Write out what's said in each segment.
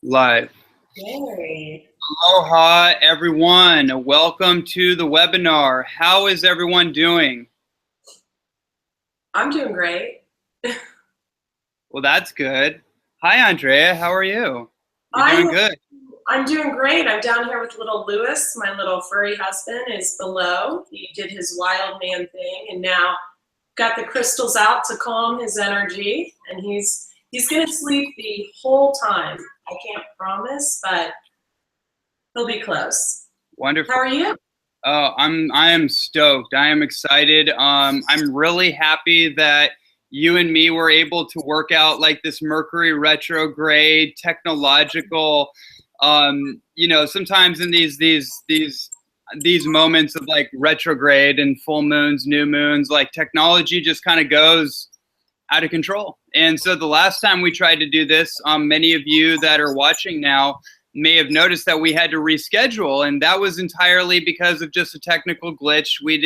Live. Yay. Aloha, everyone. Welcome to the webinar. How is everyone doing? I'm doing great. Well, that's good. Hi, Andrea. How are you? You're doing good. I'm doing great. I'm down here with little Lewis. My little furry husband is below. He did his wild man thing and now got the crystals out to calm his energy. And he's going to sleep the whole time. I can't promise, but he'll be close. Wonderful. How are you? Oh, I am stoked. I am excited. I'm really happy that you and me were able to work out like this Mercury retrograde technological. Sometimes in these moments of like retrograde and full moons, new moons, like technology just kind of goes out of control. And so the last time we tried to do this, many of you that are watching now may have noticed that we had to reschedule, and that was entirely because of just a technical glitch. We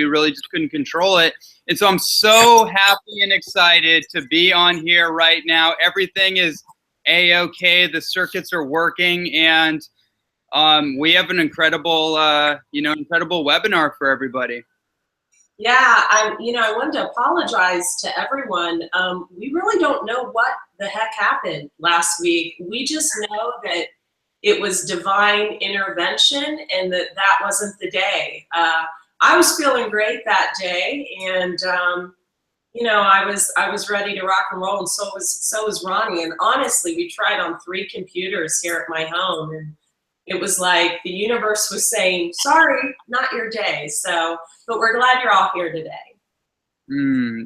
really just couldn't control it. And so I'm so happy and excited to be on here right now. Everything is A-okay. The circuits are working, and we have an incredible webinar for everybody. Yeah, I wanted to apologize to everyone. We really don't know what the heck happened last week. We just know that it was divine intervention and that wasn't the day. I was feeling great that day, and I was ready to rock and roll, and so was Ronnie. And honestly, we tried on 3 computers here at my home, and it was like the universe was saying, sorry, not your day. So, but we're glad you're all here today.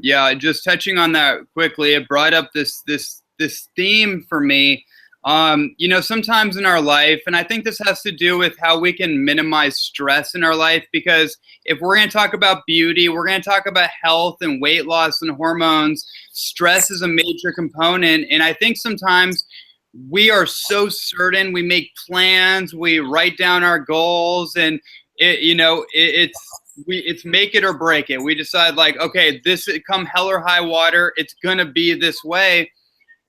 Yeah, just touching on that quickly, it brought up this theme for me. Sometimes in our life, and I think this has to do with how we can minimize stress in our life, because if we're going to talk about beauty, we're going to talk about health and weight loss and hormones, stress is a major component. And I think sometimes we are so certain, we make plans, we write down our goals, and it's make it or break it. We decide like, okay, this come hell or high water, it's going to be this way.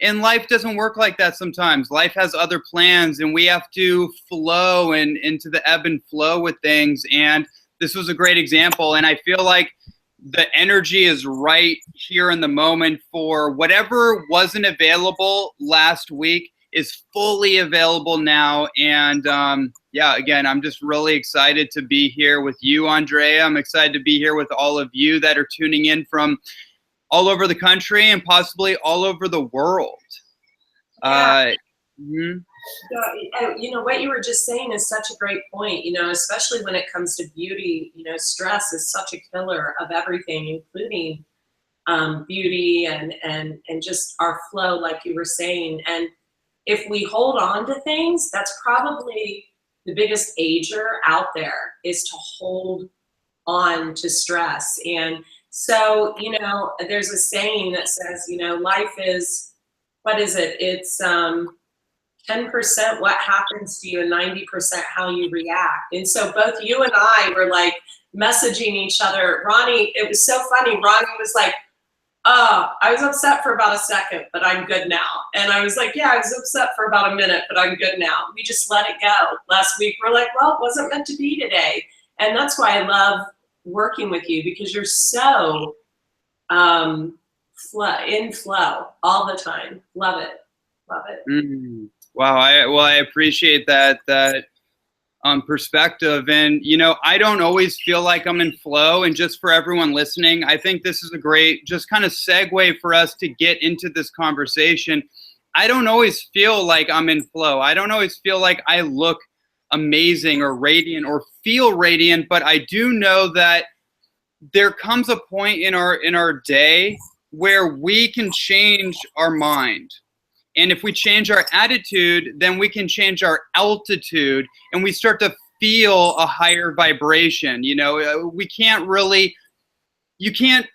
And life doesn't work like that sometimes. Life has other plans, and we have to flow and into the ebb and flow with things. And this was a great example. And I feel like the energy is right here in the moment for whatever wasn't available last week is fully available now. And again, I'm just really excited to be here with you, Andrea. I'm excited to be here with all of you that are tuning in from all over the country and possibly all over the world. Yeah. What you were just saying is such a great point, especially when it comes to beauty. Stress is such a killer of everything, including beauty and just our flow, like you were saying. And if we hold on to things, that's probably the biggest ager out there, is to hold on to stress. And so, there's a saying that says, life is, what is it? It's 10% what happens to you and 90% how you react. And so both you and I were like messaging each other. Ronnie, it was so funny. Ronnie was like, oh, I was upset for about a second, but I'm good now. And I was like, yeah, I was upset for about a minute, but I'm good now. We just let it go. Last week, we're like, well, it wasn't meant to be today. And that's why I love working with you, because you're so in flow all the time. Love it. Wow, I appreciate that perspective. And I don't always feel like I'm in flow. And just for everyone listening, I think this is a great just kind of segue for us to get into this conversation. I don't always feel like I'm in flow. I don't always feel like I look amazing or radiant or feel radiant, but I do know that there comes a point in our day where we can change our mind. And if we change our attitude, then we can change our altitude, and we start to feel a higher vibration. We can't really, you can't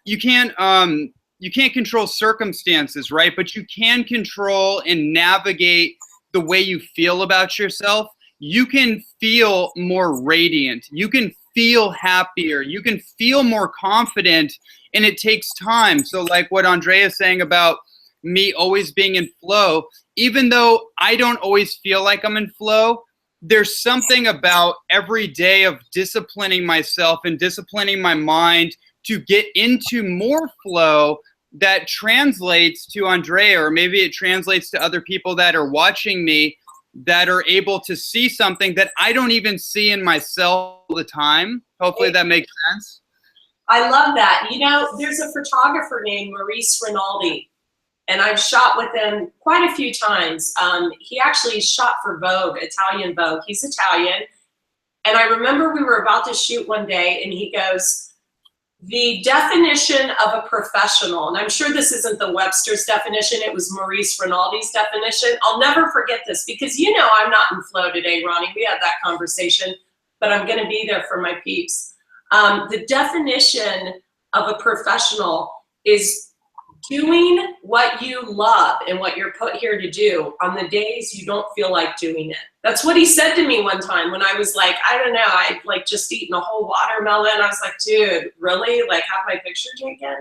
control circumstances, right? But you can control and navigate the way you feel about yourself. You can feel more radiant. You can feel happier. You can feel more confident, and it takes time. So like what Andrea is saying about me always being in flow, even though I don't always feel like I'm in flow. There's something about every day of disciplining myself and disciplining my mind to get into more flow that translates to Andrea, or maybe it translates to other people that are watching me, that are able to see something that I don't even see in myself all the time. Hopefully that makes sense. I love that. You know, there's a photographer named Maurice Rinaldi, and I've shot with him quite a few times. He actually shot for Vogue, Italian Vogue. He's Italian. And I remember we were about to shoot one day, and he goes, the definition of a professional, and I'm sure this isn't the Webster's definition, it was Maurice Rinaldi's definition. I'll never forget this, because you know I'm not in flow today, Ronnie. We had that conversation, but I'm going to be there for my peeps. The definition of a professional is doing what you love and what you're put here to do on the days you don't feel like doing it. That's what he said to me one time when I was like, I don't know, I'd like just eaten a whole watermelon. I was like, dude, really? Like, have my picture taken?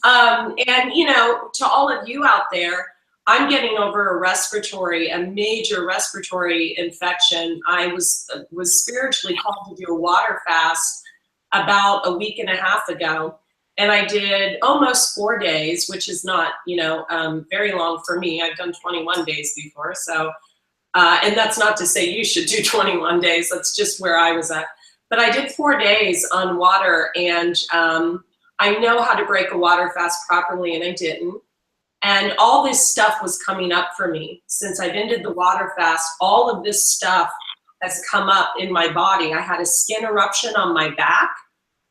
And you know, to all of you out there, I'm getting over a major respiratory infection. I was spiritually called to do a water fast about a week and a half ago. And I did almost 4 days, which is not, you know, very long for me. I've done 21 days before. So, and that's not to say you should do 21 days. That's just where I was at. But I did 4 days on water, and I know how to break a water fast properly, and I didn't. And all this stuff was coming up for me. Since I've ended the water fast, all of this stuff has come up in my body. I had a skin eruption on my back.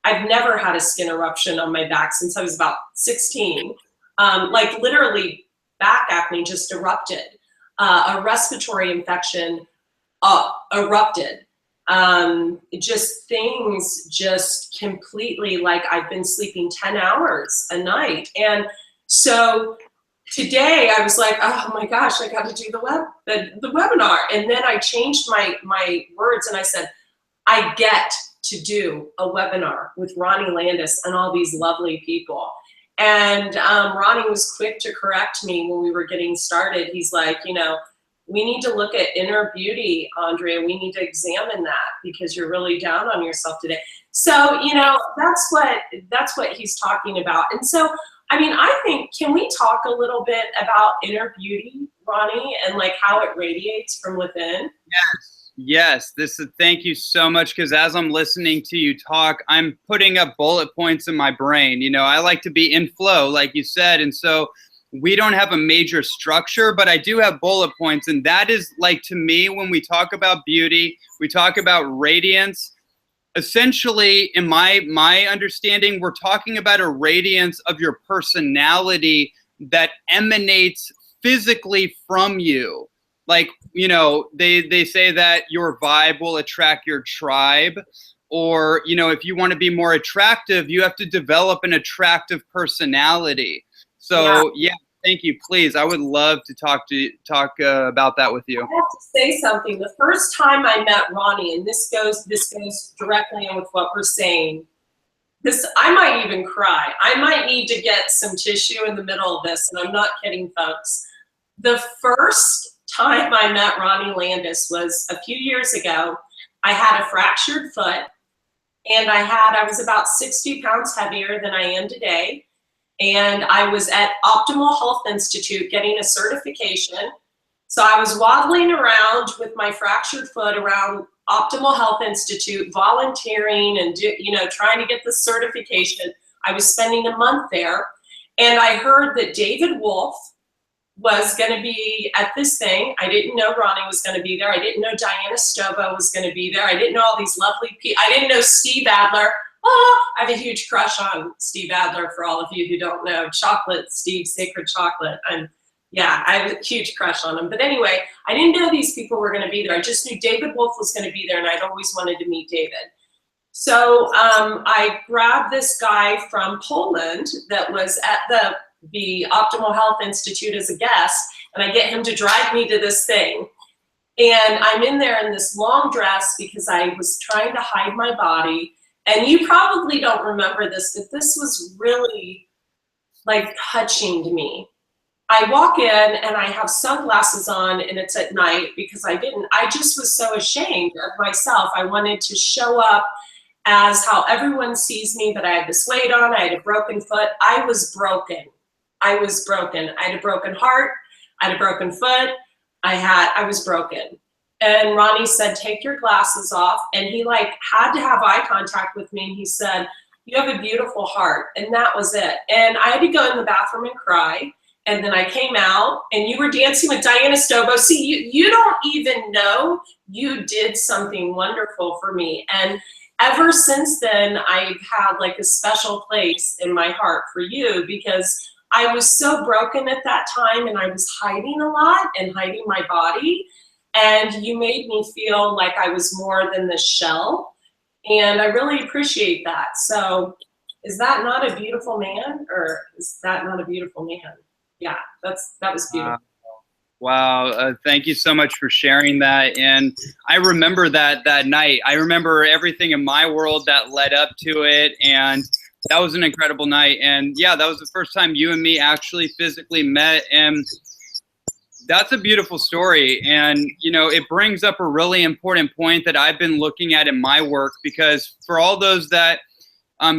I've never had a skin eruption on my back since I was about 16. Like literally back acne just erupted. A respiratory infection erupted. Just things just completely, like I've been sleeping 10 hours a night. And so today I was like, oh my gosh, I got to do the webinar. And then I changed my words and I said, I get to do a webinar with Ronnie Landis and all these lovely people. And Ronnie was quick to correct me when we were getting started. He's like, you know, we need to look at inner beauty, Andrea. We need to examine that because you're really down on yourself today. So, you know, that's what he's talking about. And so, I mean, I think, can we talk a little bit about inner beauty, Ronnie, and like how it radiates from within? Yes. Yes, thank you so much, because as I'm listening to you talk, I'm putting up bullet points in my brain. You know, I like to be in flow, like you said, and so we don't have a major structure, but I do have bullet points, and that is like, to me, when we talk about beauty, we talk about radiance. Essentially, in my understanding, we're talking about a radiance of your personality that emanates physically from you. Like, you know, they say that your vibe will attract your tribe, or, you know, if you want to be more attractive, you have to develop an attractive personality. So, yeah, thank you. Please, I would love to talk about that with you. I have to say something. The first time I met Ronnie, and this goes directly in with what we're saying. I might even cry. I might need to get some tissue in the middle of this, and I'm not kidding, folks. The first time I met Ronnie Landis was a few years ago. I had a fractured foot, and I was about 60 pounds heavier than I am today. And I was at Optimal Health Institute getting a certification. So I was waddling around with my fractured foot around Optimal Health Institute, volunteering and trying to get the certification. I was spending a month there, and I heard that David Wolf was going to be at this thing. I didn't know Ronnie was going to be there. I didn't know Diana Stobo was going to be there. I didn't know all these lovely people. I didn't know Steve Adler. Oh, I have a huge crush on Steve Adler, for all of you who don't know. Chocolate, Steve, Sacred Chocolate. I have a huge crush on him. But anyway, I didn't know these people were going to be there. I just knew David Wolf was going to be there, and I'd always wanted to meet David. So I grabbed this guy from Poland that was at the Optimal Health Institute as a guest, and I get him to drive me to this thing. And I'm in there in this long dress because I was trying to hide my body. And you probably don't remember this, but this was really like touching to me. I walk in and I have sunglasses on and it's at night because I just was so ashamed of myself. I wanted to show up as how everyone sees me, but I had this weight on, I had a broken foot. I was broken. I was broken. I had a broken heart. I had a broken foot. I was broken. And Ronnie said, take your glasses off. And he like had to have eye contact with me. And he said, you have a beautiful heart. And that was it. And I had to go in the bathroom and cry. And then I came out and you were dancing with Diana Stobo. See, you don't even know you did something wonderful for me. And ever since then, I've had like a special place in my heart for you because I was so broken at that time and I was hiding a lot and hiding my body. And you made me feel like I was more than the shell. And I really appreciate that. So is that not a beautiful man, or is that not a beautiful man? Yeah, that was beautiful. Wow. Thank you so much for sharing that. And I remember that night. I remember everything in my world that led up to it. And that was an incredible night. And yeah, that was the first time you and me actually physically met. And that's a beautiful story. And, you know, it brings up a really important point that I've been looking at in my work, because for all those that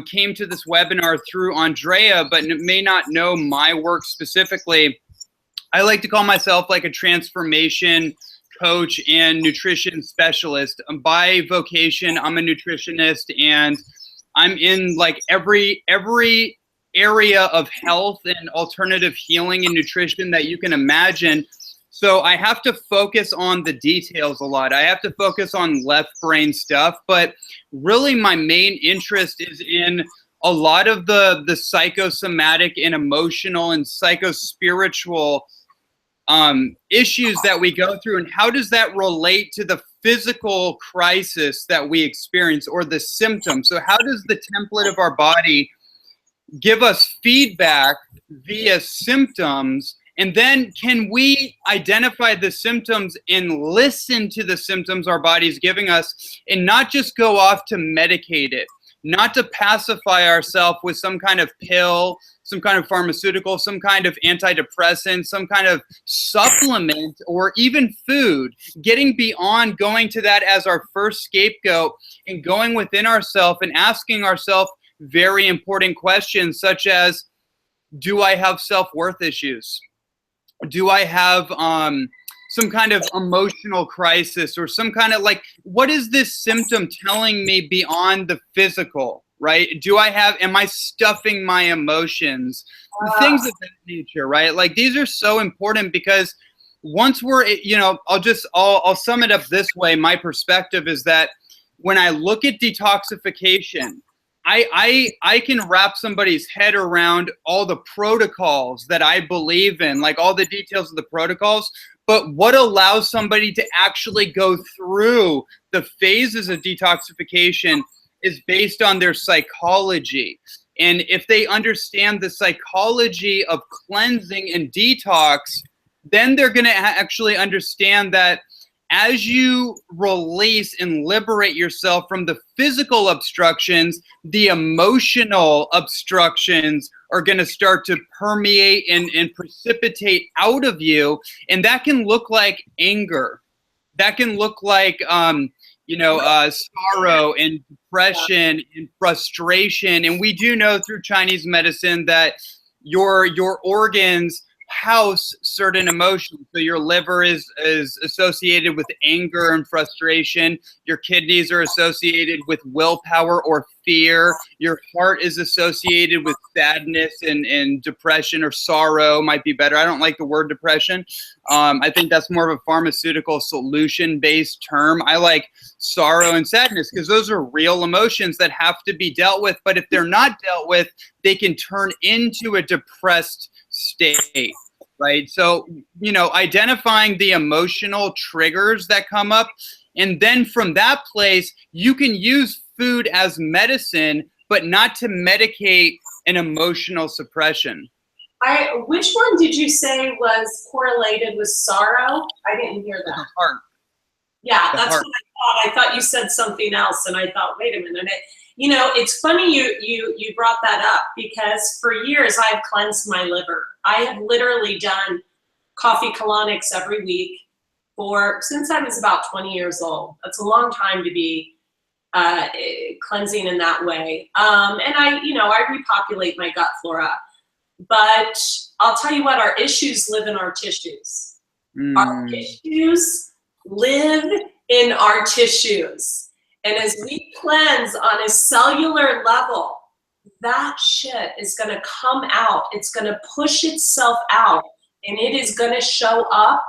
came to this webinar through Andrea, but may not know my work specifically, I like to call myself like a transformation coach and nutrition specialist. By vocation, I'm a nutritionist, and I'm in like every area of health and alternative healing and nutrition that you can imagine. So I have to focus on the details a lot. I have to focus on left brain stuff, but really my main interest is in a lot of the psychosomatic and emotional and psychospiritual issues that we go through, and how does that relate to the physical crisis that we experience or the symptoms. So how does the template of our body give us feedback via symptoms? And then can we identify the symptoms and listen to the symptoms our body's giving us, and not just go off to medicate it, not to pacify ourselves with some kind of pill, some kind of pharmaceutical, some kind of antidepressant, some kind of supplement, or even food, getting beyond going to that as our first scapegoat and going within ourselves and asking ourselves very important questions such as, do I have self-worth issues? Do I have some kind of emotional crisis, or some kind of like, what is this symptom telling me beyond the physical, right? Am I stuffing my emotions? Things of that nature, right? Like, these are so important, because once we're, you know, I'll sum it up this way. My perspective is that when I look at detoxification, I can wrap somebody's head around all the protocols that I believe in, like all the details of the protocols. But what allows somebody to actually go through the phases of detoxification is based on their psychology. And if they understand the psychology of cleansing and detox, then they're going to actually understand that as you release and liberate yourself from the physical obstructions, the emotional obstructions are going to start to permeate and precipitate out of you. And that can look like anger. That can look like, sorrow and depression and frustration. And we do know through Chinese medicine that your organs house certain emotions. So your liver is associated with anger and frustration. Your kidneys are associated with willpower or fear. Your heart is associated with sadness and depression, or sorrow might be better. I don't like the word depression. I think that's more of a pharmaceutical solution-based term. I like sorrow and sadness because those are real emotions that have to be dealt with. But if they're not dealt with, they can turn into a depressed state, right? So, identifying the emotional triggers that come up, and then from that place, you can use food as medicine, but not to medicate an emotional suppression. Which one did you say was correlated with sorrow? I didn't hear that. The heart. Yeah, that's what I thought. I thought you said something else, and I thought, wait a minute. You know, it's funny you brought that up, because for years I've cleansed my liver. I have literally done coffee colonics every week since I was about 20 years old. That's a long time to be cleansing in that way. And I repopulate my gut flora. But I'll tell you what, our issues live in our tissues. Our issues live in our tissues. And as we cleanse on a cellular level, that shit is going to come out. It's going to push itself out, and it is going to show up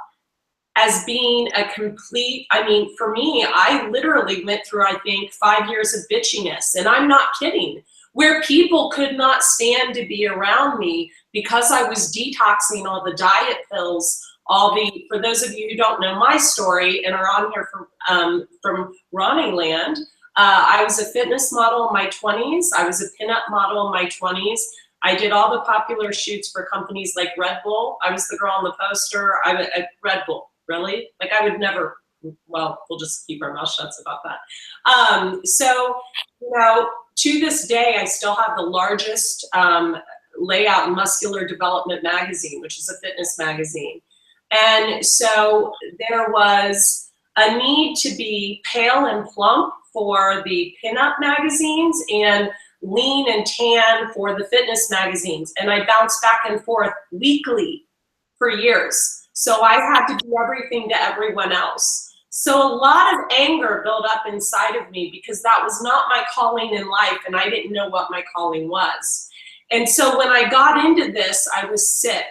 as being a complete, I mean, for me, I literally went through, I think, 5 years of bitchiness, and I'm not kidding, where people could not stand to be around me because I was detoxing all the diet pills, for those of you who don't know my story and are on here from Ronnie Land, I was a fitness model in my 20s. I was a pinup model in my 20s. I did all the popular shoots for companies like Red Bull. I was the girl on the poster. At Red Bull, really? Like, I would never, well, we'll just keep our mouth shut about that. So, to this day, I still have the largest layout in Muscular Development magazine, which is a fitness magazine. And so there was a need to be pale and plump for the pinup magazines and lean and tan for the fitness magazines. And I bounced back and forth weekly for years. So I had to do everything to everyone else. So a lot of anger built up inside of me because that was not my calling in life, and I didn't know what my calling was. And so when I got into this, I was sick.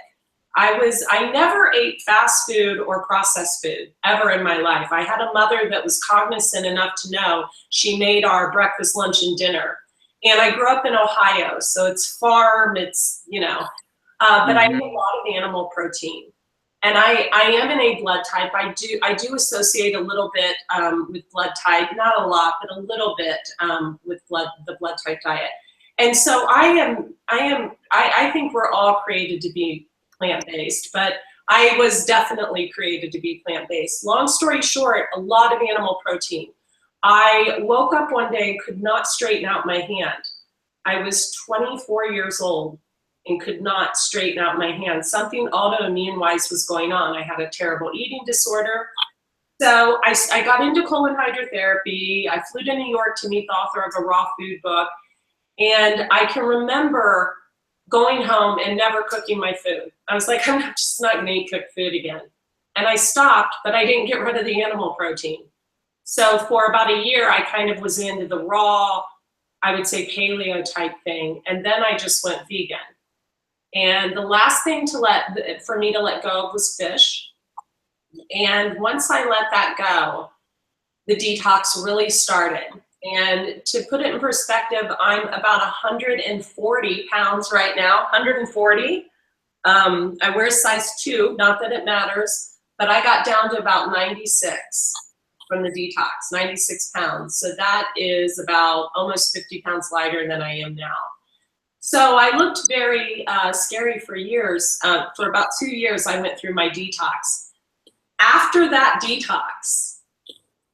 I never ate fast food or processed food ever in my life. I had a mother that was cognizant enough to know she made our breakfast, lunch, and dinner. And I grew up in Ohio, so it's farm, it's, but I eat a lot of animal protein. And I am an A blood type. I do associate a little bit with blood type, not a lot, but a little bit with the blood type diet. And so I think we're all created to be plant-based, but I was definitely created to be plant-based. Long story short, a lot of animal protein. I woke up one day, could not straighten out my hand. I was 24 years old and could not straighten out my hand. Something autoimmune-wise was going on. I had a terrible eating disorder. So I got into colon hydrotherapy. I flew to New York to meet the author of a raw food book. And I can remember going home and never cooking my food. I was like, I'm just not gonna eat cooked food again. And I stopped, but I didn't get rid of the animal protein. So for about a year, I kind of was into the raw, I would say paleo type thing. And then I just went vegan. And the last thing for me to let go of was fish. And once I let that go, the detox really started. And to put it in perspective, I'm about 140 pounds right now, 140. I wear size 2, not that it matters, but I got down to about 96 from the detox, 96 pounds. So that is about almost 50 pounds lighter than I am now. So I looked very scary for years. For about 2 years, I went through my detox. After that detox,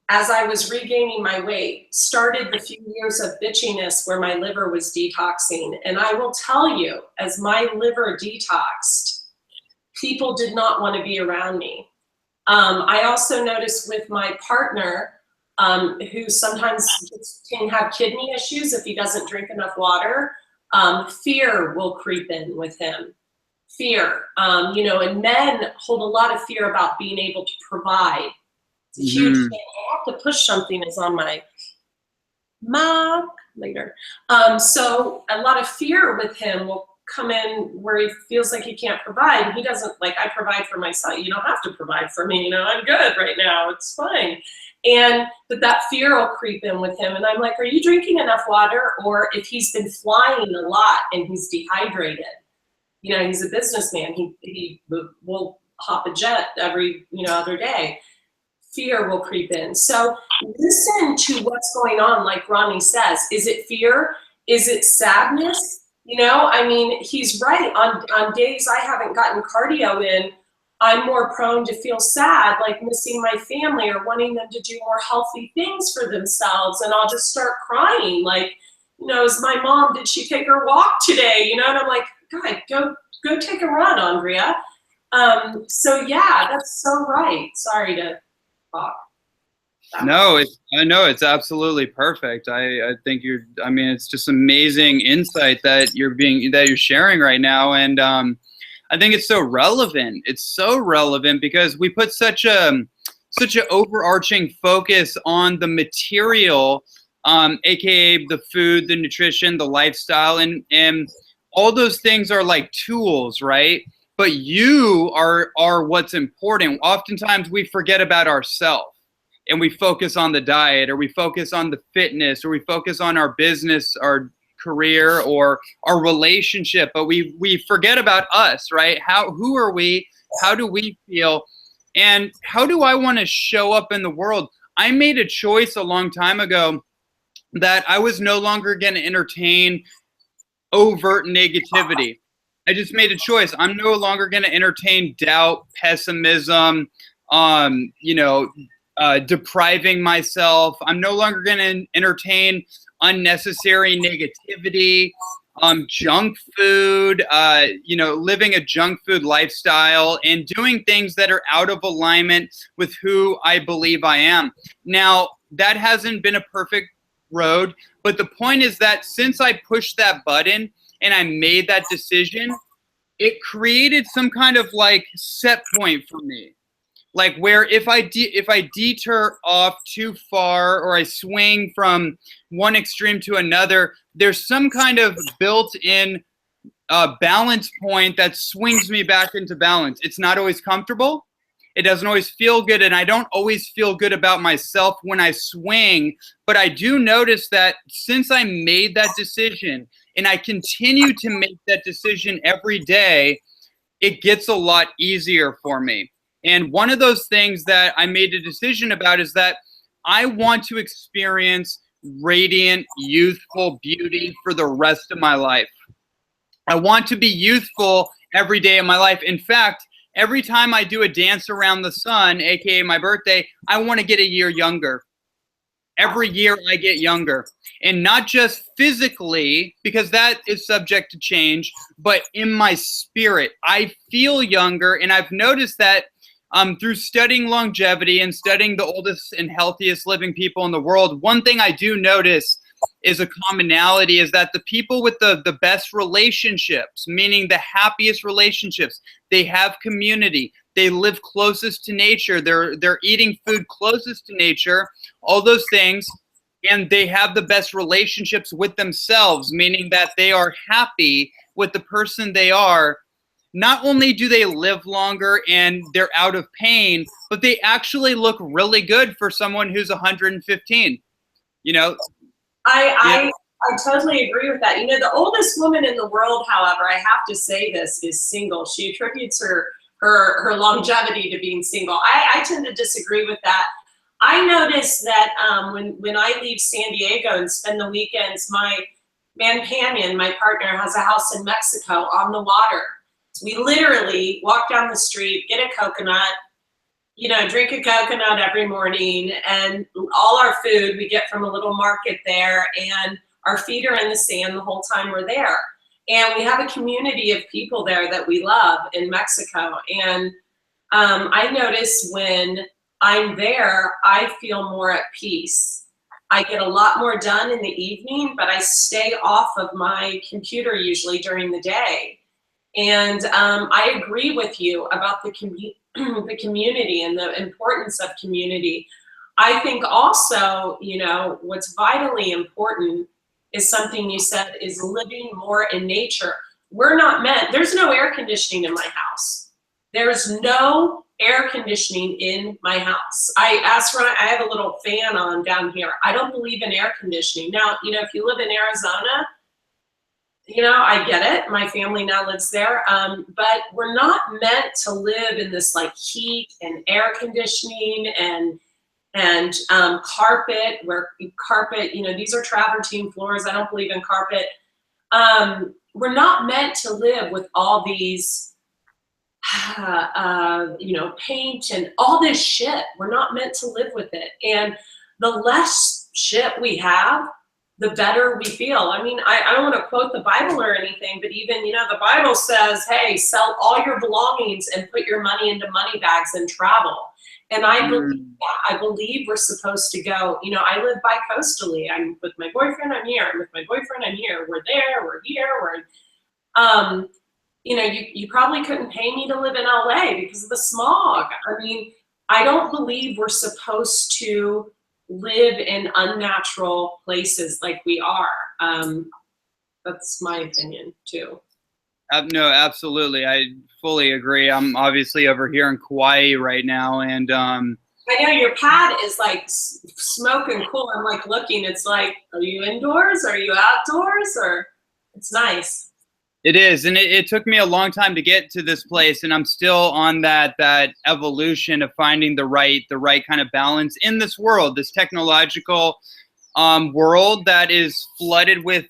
as I was regaining my weight, started the few years of bitchiness where my liver was detoxing. And I will tell you, as my liver detoxed, people did not want to be around me. I also noticed with my partner, who sometimes can have kidney issues if he doesn't drink enough water, fear will creep in with him. Fear, and men hold a lot of fear about being able to provide. It's a huge thing. I have to push something is on my mark later. So a lot of fear with him will come in where he feels like he can't provide. He doesn't, like, I provide for myself. You don't have to provide for me. I'm good right now. It's fine. But that fear will creep in with him. And I'm like, are you drinking enough water? Or if he's been flying a lot and he's dehydrated, he's a businessman. He will hop a jet every, other day. Fear will creep in. So listen to what's going on, like Ronnie says. Is it fear? Is it sadness? He's right. On days I haven't gotten cardio in, I'm more prone to feel sad, like missing my family or wanting them to do more healthy things for themselves. And I'll just start crying. Like, is my mom, did she take her walk today? And I'm like, God, go take a run, Andrea. So yeah, that's so right. Sorry to talk. No, I know it's absolutely perfect. I think I mean, it's just amazing insight that you're sharing right now. And I think it's so relevant. It's so relevant because we put such a overarching focus on the material, aka the food, the nutrition, the lifestyle, and all those things are like tools, right? But you are what's important. Oftentimes we forget about ourselves and we focus on the diet, or we focus on the fitness, or we focus on our business, our career, or our relationship, but we forget about us, right? Who are we? How do we feel? And how do I want to show up in the world? I made a choice a long time ago that I was no longer going to entertain overt negativity. I just made a choice. I'm no longer going to entertain doubt, pessimism, depriving myself. I'm no longer going to entertain unnecessary negativity, junk food, living a junk food lifestyle and doing things that are out of alignment with who I believe I am. Now, that hasn't been a perfect road, but the point is that since I pushed that button and I made that decision, it created some kind of like set point for me. Like where if I deter off too far, or I swing from one extreme to another, there's some kind of built-in balance point that swings me back into balance. It's not always comfortable. It doesn't always feel good, and I don't always feel good about myself when I swing. But I do notice that since I made that decision, and I continue to make that decision every day, it gets a lot easier for me. And one of those things that I made a decision about is that I want to experience radiant, youthful beauty for the rest of my life. I want to be youthful every day of my life. In fact, every time I do a dance around the sun, aka my birthday, I want to get a year younger. Every year I get younger. And not just physically, because that is subject to change, but in my spirit. I feel younger, and I've noticed that through studying longevity and studying the oldest and healthiest living people in the world, one thing I do notice is a commonality is that the people with the best relationships, meaning the happiest relationships, they have community, they live closest to nature, they're eating food closest to nature, all those things, and they have the best relationships with themselves, meaning that they are happy with the person they are. Not only do they live longer and they're out of pain, but they actually look really good for someone who's 115. I totally agree with that. The oldest woman in the world, however, I have to say this, is single. She attributes her longevity to being single. I tend to disagree with that. I notice that when I leave San Diego and spend the weekends, my companion, my partner, has a house in Mexico on the water. So we literally walk down the street, get a coconut, drink a coconut every morning, and all our food we get from a little market there, and our feet are in the sand the whole time we're there. And we have a community of people there that we love in Mexico. And I notice when I'm there, I feel more at peace. I get a lot more done in the evening, but I stay off of my computer usually during the day. And I agree with you about the community and the importance of community. I think also, what's vitally important is something you said, is living more in nature. There's no air conditioning in my house. There's no air conditioning in my house. I asked Ron, I have a little fan on down here. I don't believe in air conditioning. Now, if you live in Arizona, I get it. My family now lives there. But we're not meant to live in this like heat and air conditioning and carpet, these are travertine floors. I don't believe in carpet. We're not meant to live with all these, paint and all this shit. We're not meant to live with it. And the less shit we have, the better we feel. I mean, I don't want to quote the Bible or anything, but even, you know, the Bible says, hey, sell all your belongings and put your money into money bags and travel. And I believe that. I believe we're supposed to go, you know, I live bi-coastally. I'm with my boyfriend, I'm here. I'm with my boyfriend, I'm here. We're there, we're here, you know, you probably couldn't pay me to live in LA because of the smog. I mean, I don't believe we're supposed to live in unnatural places like we are. That's my opinion too. No, absolutely. I fully agree. I'm obviously over here in Kauai right now, and I know your pad is like smoking cool. I'm like looking. It's like, are you indoors? Are you outdoors? Or it's nice. it is, and it took me a long time to get to this place, and I'm still on that evolution of finding the right kind of balance in this world, this technological world that is flooded with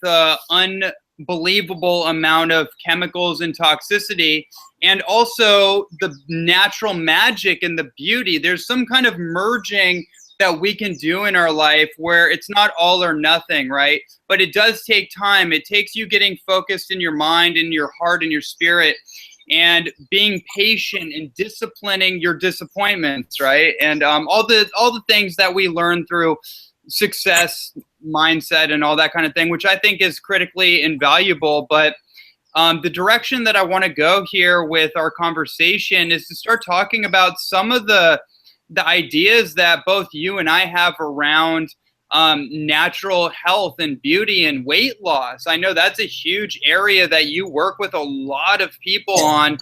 unbelievable amount of chemicals and toxicity, and also the natural magic and the beauty. There's some kind of merging that we can do in our life where it's not all or nothing, right? But it does take time. It takes you getting focused in your mind, in your heart, in your spirit, and being patient and disciplining your disappointments, right? And all the things that we learn through success mindset and all that kind of thing, which I think is critically invaluable. But the direction that I want to go here with our conversation is to start talking about some of the ideas that both you and I have around natural health and beauty and weight loss. I know that's a huge area that you work with a lot of people on,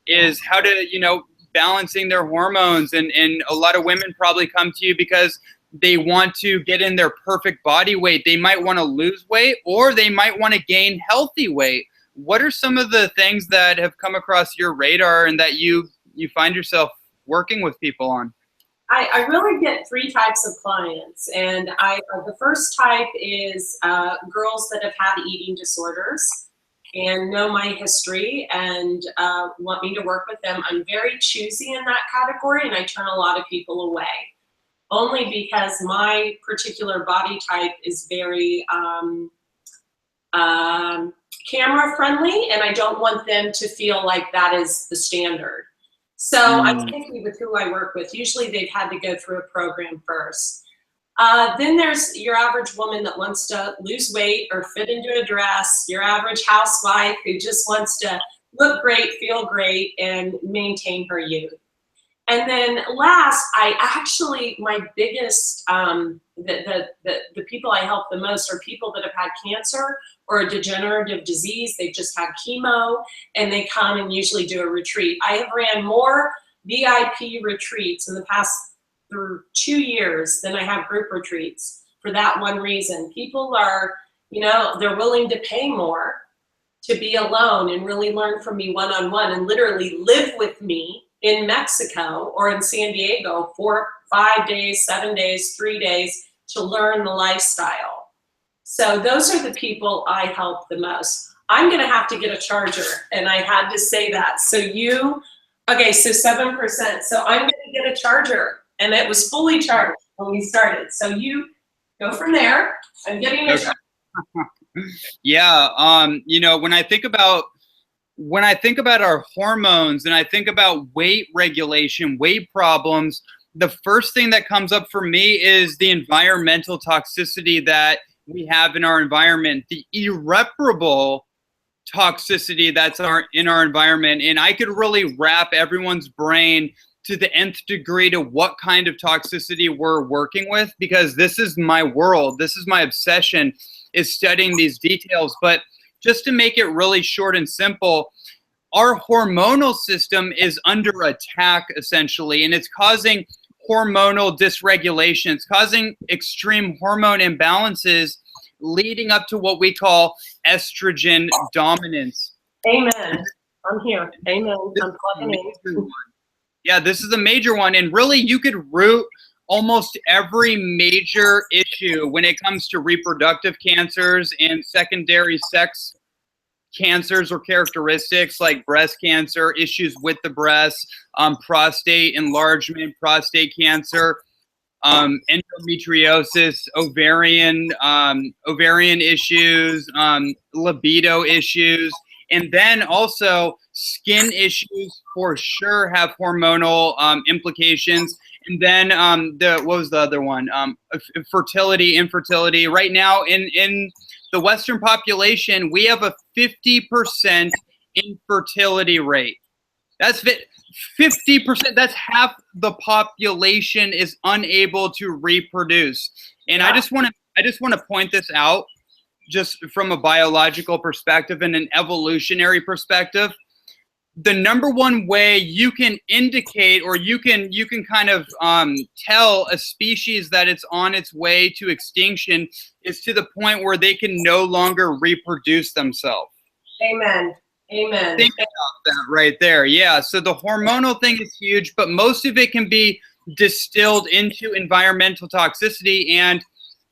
is how to, you know, balancing their hormones. And a lot of women probably come to you because they want to get in their perfect body weight. They might want to lose weight, or they might want to gain healthy weight. What are some of the things that have come across your radar and that you find yourself working with people on? I really get three types of clients, and the first type is girls that have had eating disorders and know my history and want me to work with them. I'm very choosy in that category, and I turn a lot of people away, only because my particular body type is very camera friendly, and I don't want them to feel like that is the standard. So I'm picky with who I work with. Usually they've had to go through a program first. Then there's your average woman that wants to lose weight or fit into a dress, your average housewife who just wants to look great, feel great, and maintain her youth. And then last, my biggest, the people I help the most are people that have had cancer or a degenerative disease. They've just had chemo, and they come and usually do a retreat. I have ran more VIP retreats in the past 2 years than I have group retreats for that one reason. People are, you know, they're willing to pay more to be alone and really learn from me one-on-one and literally live with me in Mexico or in San Diego for 5 days, 7 days, 3 days to learn the lifestyle. So those are the people I help the most. I'm gonna have to get a charger, and I had to say that. So okay, so 7%. So I'm gonna get a charger, and it was fully charged when we started. So you go from there. I'm getting a charger. Yeah, you know, when I think about our hormones and I think about weight regulation, weight problems, the first thing that comes up for me is the environmental toxicity that we have in our environment, the irreparable toxicity that's in our environment. And I could really wrap everyone's brain to the nth degree to what kind of toxicity we're working with, because this is my world. This is my obsession, is studying these details. But just to make it really short and simple, our hormonal system is under attack, essentially, and it's causing hormonal dysregulation. It's causing extreme hormone imbalances, leading up to what we call estrogen dominance. Amen. I'm here. Amen. I'm plugging in. Yeah, this is a major one, and really you could root almost every major issue when it comes to reproductive cancers and secondary sex cancers or characteristics like breast cancer, issues with the breast, prostate enlargement, prostate cancer. endometriosis, ovarian issues, libido issues, and then also skin issues for sure have hormonal implications. And then what was the other one? Fertility, infertility. Right now in the Western population, we have a 50% infertility rate. That's 50%. That's half the population is unable to reproduce. And I just want to point this out, just from a biological perspective and an evolutionary perspective. The number one way you can indicate, or you can kind of tell a species that it's on its way to extinction, is to the point where they can no longer reproduce themselves. Amen. Amen. Think about that right there. Yeah. So the hormonal thing is huge, but most of it can be distilled into environmental toxicity. And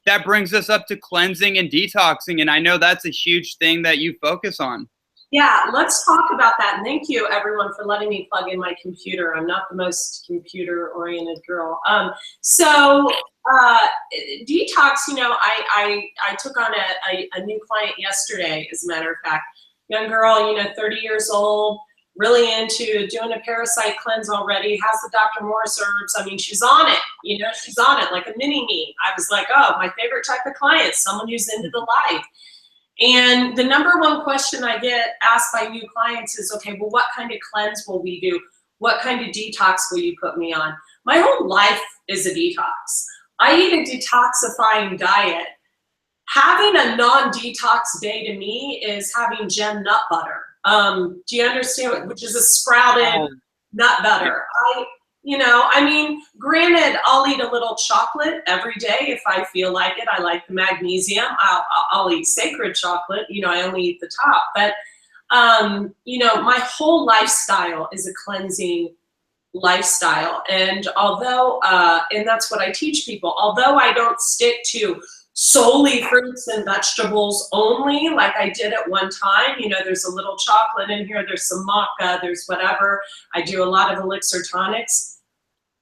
that brings us up to cleansing and detoxing. And I know that's a huge thing that you focus on. Yeah, let's talk about that. And thank you, everyone, for letting me plug in my computer. I'm not the most computer-oriented girl. Detox, you know, I took on a new client yesterday, as a matter of fact. Young girl, you know, 30 years old, really into doing a parasite cleanse already, has the Dr. Morris herbs. I mean, she's on it, you know, she's on it like a mini me. I was like, oh, my favorite type of client, someone who's into the life. And the number one question I get asked by new clients is, okay, well, what kind of cleanse will we do? What kind of detox will you put me on? My whole life is a detox. I eat a detoxifying diet. Having a non-detox day to me is having gem nut butter. Do you understand? Which is a sprouted nut butter. Granted, I'll eat a little chocolate every day if I feel like it. I like the magnesium. I'll eat sacred chocolate. You know, I only eat the top. But, my whole lifestyle is a cleansing lifestyle. And although, and that's what I teach people, although I don't stick to solely fruits and vegetables only, like I did at one time, you know, there's a little chocolate in here, there's some maca, there's whatever. I do a lot of elixir tonics.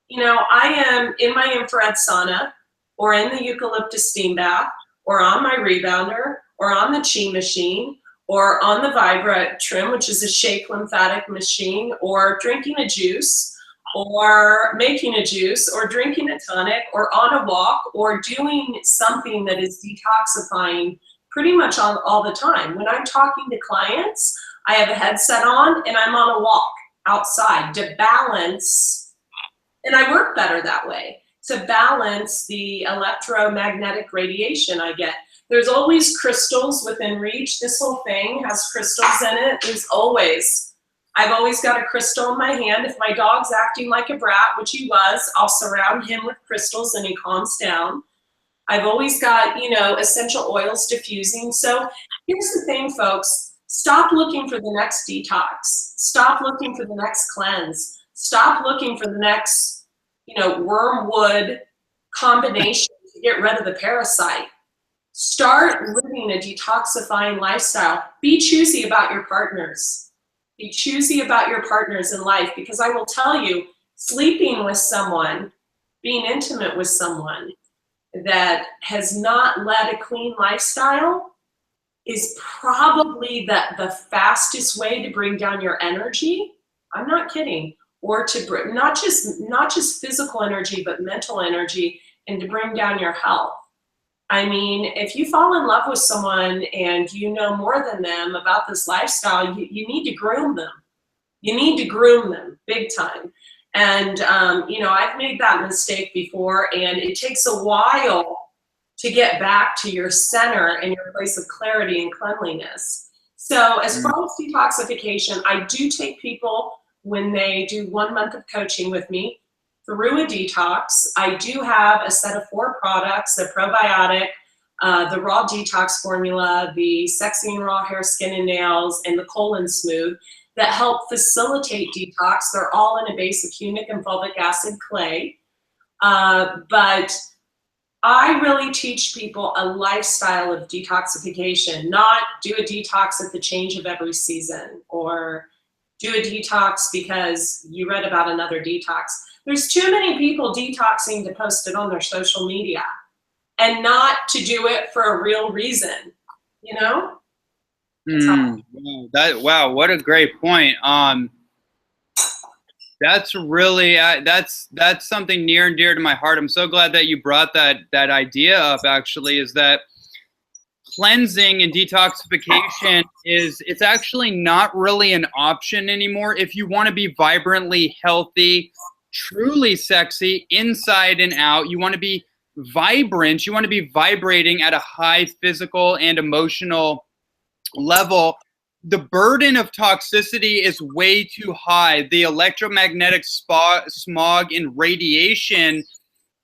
You know, I am in my infrared sauna, or in the eucalyptus steam bath, or on my rebounder, or on the chi machine, or on the Vibra Trim, which is a shake lymphatic machine, or drinking a juice, or making a juice, or drinking a tonic, or on a walk, or doing something that is detoxifying pretty much all the time. When I'm talking to clients, I have a headset on and I'm on a walk outside to balance, and I work better that way, to balance the electromagnetic radiation I get. There's always crystals within reach. This whole thing has crystals in it. There's always. I've always got a crystal in my hand. If my dog's acting like a brat, which he was, I'll surround him with crystals and he calms down. I've always got, you know, essential oils diffusing. So here's the thing, folks. Stop looking for the next detox. Stop looking for the next cleanse. Stop looking for the next, you know, wormwood combination to get rid of the parasite. Start living a detoxifying lifestyle. Be choosy about your partners. Be choosy about your partners in life, because I will tell you, sleeping with someone, being intimate with someone that has not led a clean lifestyle is probably the fastest way to bring down your energy. I'm not kidding. Or to bring not just physical energy, but mental energy, and to bring down your health. I mean, if you fall in love with someone and you know more than them about this lifestyle, you need to groom them. You need to groom them big time. And, I've made that mistake before, and it takes a while to get back to your center and your place of clarity and cleanliness. So as far as detoxification, I do take people when they do 1 month of coaching with me through a detox. I do have a set of 4 products: the probiotic, the raw detox formula, the sexy and raw hair, skin and nails, and the colon smooth, that help facilitate detox. They're all in a base of humic and fulvic acid clay. But I really teach people a lifestyle of detoxification, not do a detox at the change of every season, or do a detox because you read about another detox. There's too many people detoxing to post it on their social media and not to do it for a real reason, you know? Wow, what a great point. That's really that's something near and dear to my heart. I'm so glad that you brought that idea up. Actually, is that cleansing and detoxification it's actually not really an option anymore if you want to be vibrantly healthy, truly sexy inside and out. You want to be vibrant. You want to be vibrating at a high physical and emotional level. The burden of toxicity is way too high. The electromagnetic smog and radiation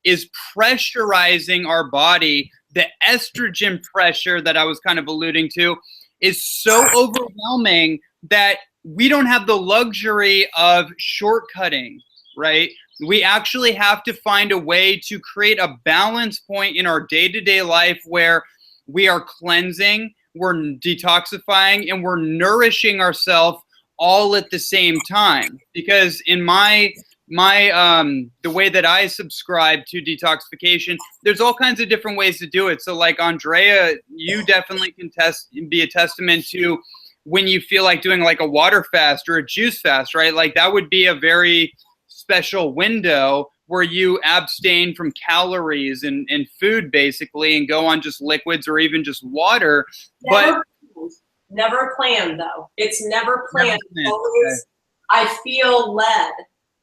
is pressurizing our body. The estrogen pressure that I was kind of alluding to is so overwhelming that we don't have the luxury of shortcutting, right? We actually have to find a way to create a balance point in our day-to-day life where we are cleansing, we're detoxifying, and we're nourishing ourselves all at the same time. Because in my the way that I subscribe to detoxification, there's all kinds of different ways to do it. So like Andrea, you definitely can be a testament to when you feel like doing like a water fast or a juice fast, right? Like that would be a very special window where you abstain from calories and food basically and go on just liquids or even just water. Never planned though. It's never planned. Always, okay. I feel led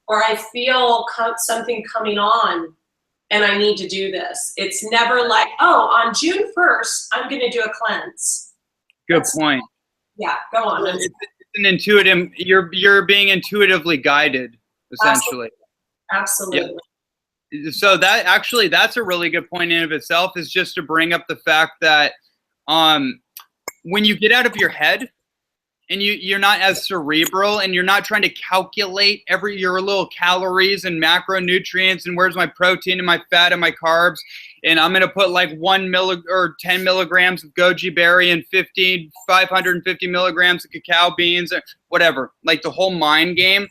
or I feel something coming on and I need to do this. It's never like, oh, on June 1st, I'm going to do a cleanse. Good point. Yeah, go on. It's an intuitive, you're being intuitively guided, essentially. Absolutely. Yep. So that's a really good point in of itself, is just to bring up the fact that when you get out of your head and you're not as cerebral and you're not trying to calculate your little calories and macronutrients and where's my protein and my fat and my carbs, and I'm going to put like 10 milligrams of goji berry and 550 milligrams of cacao beans or whatever, like the whole mind game.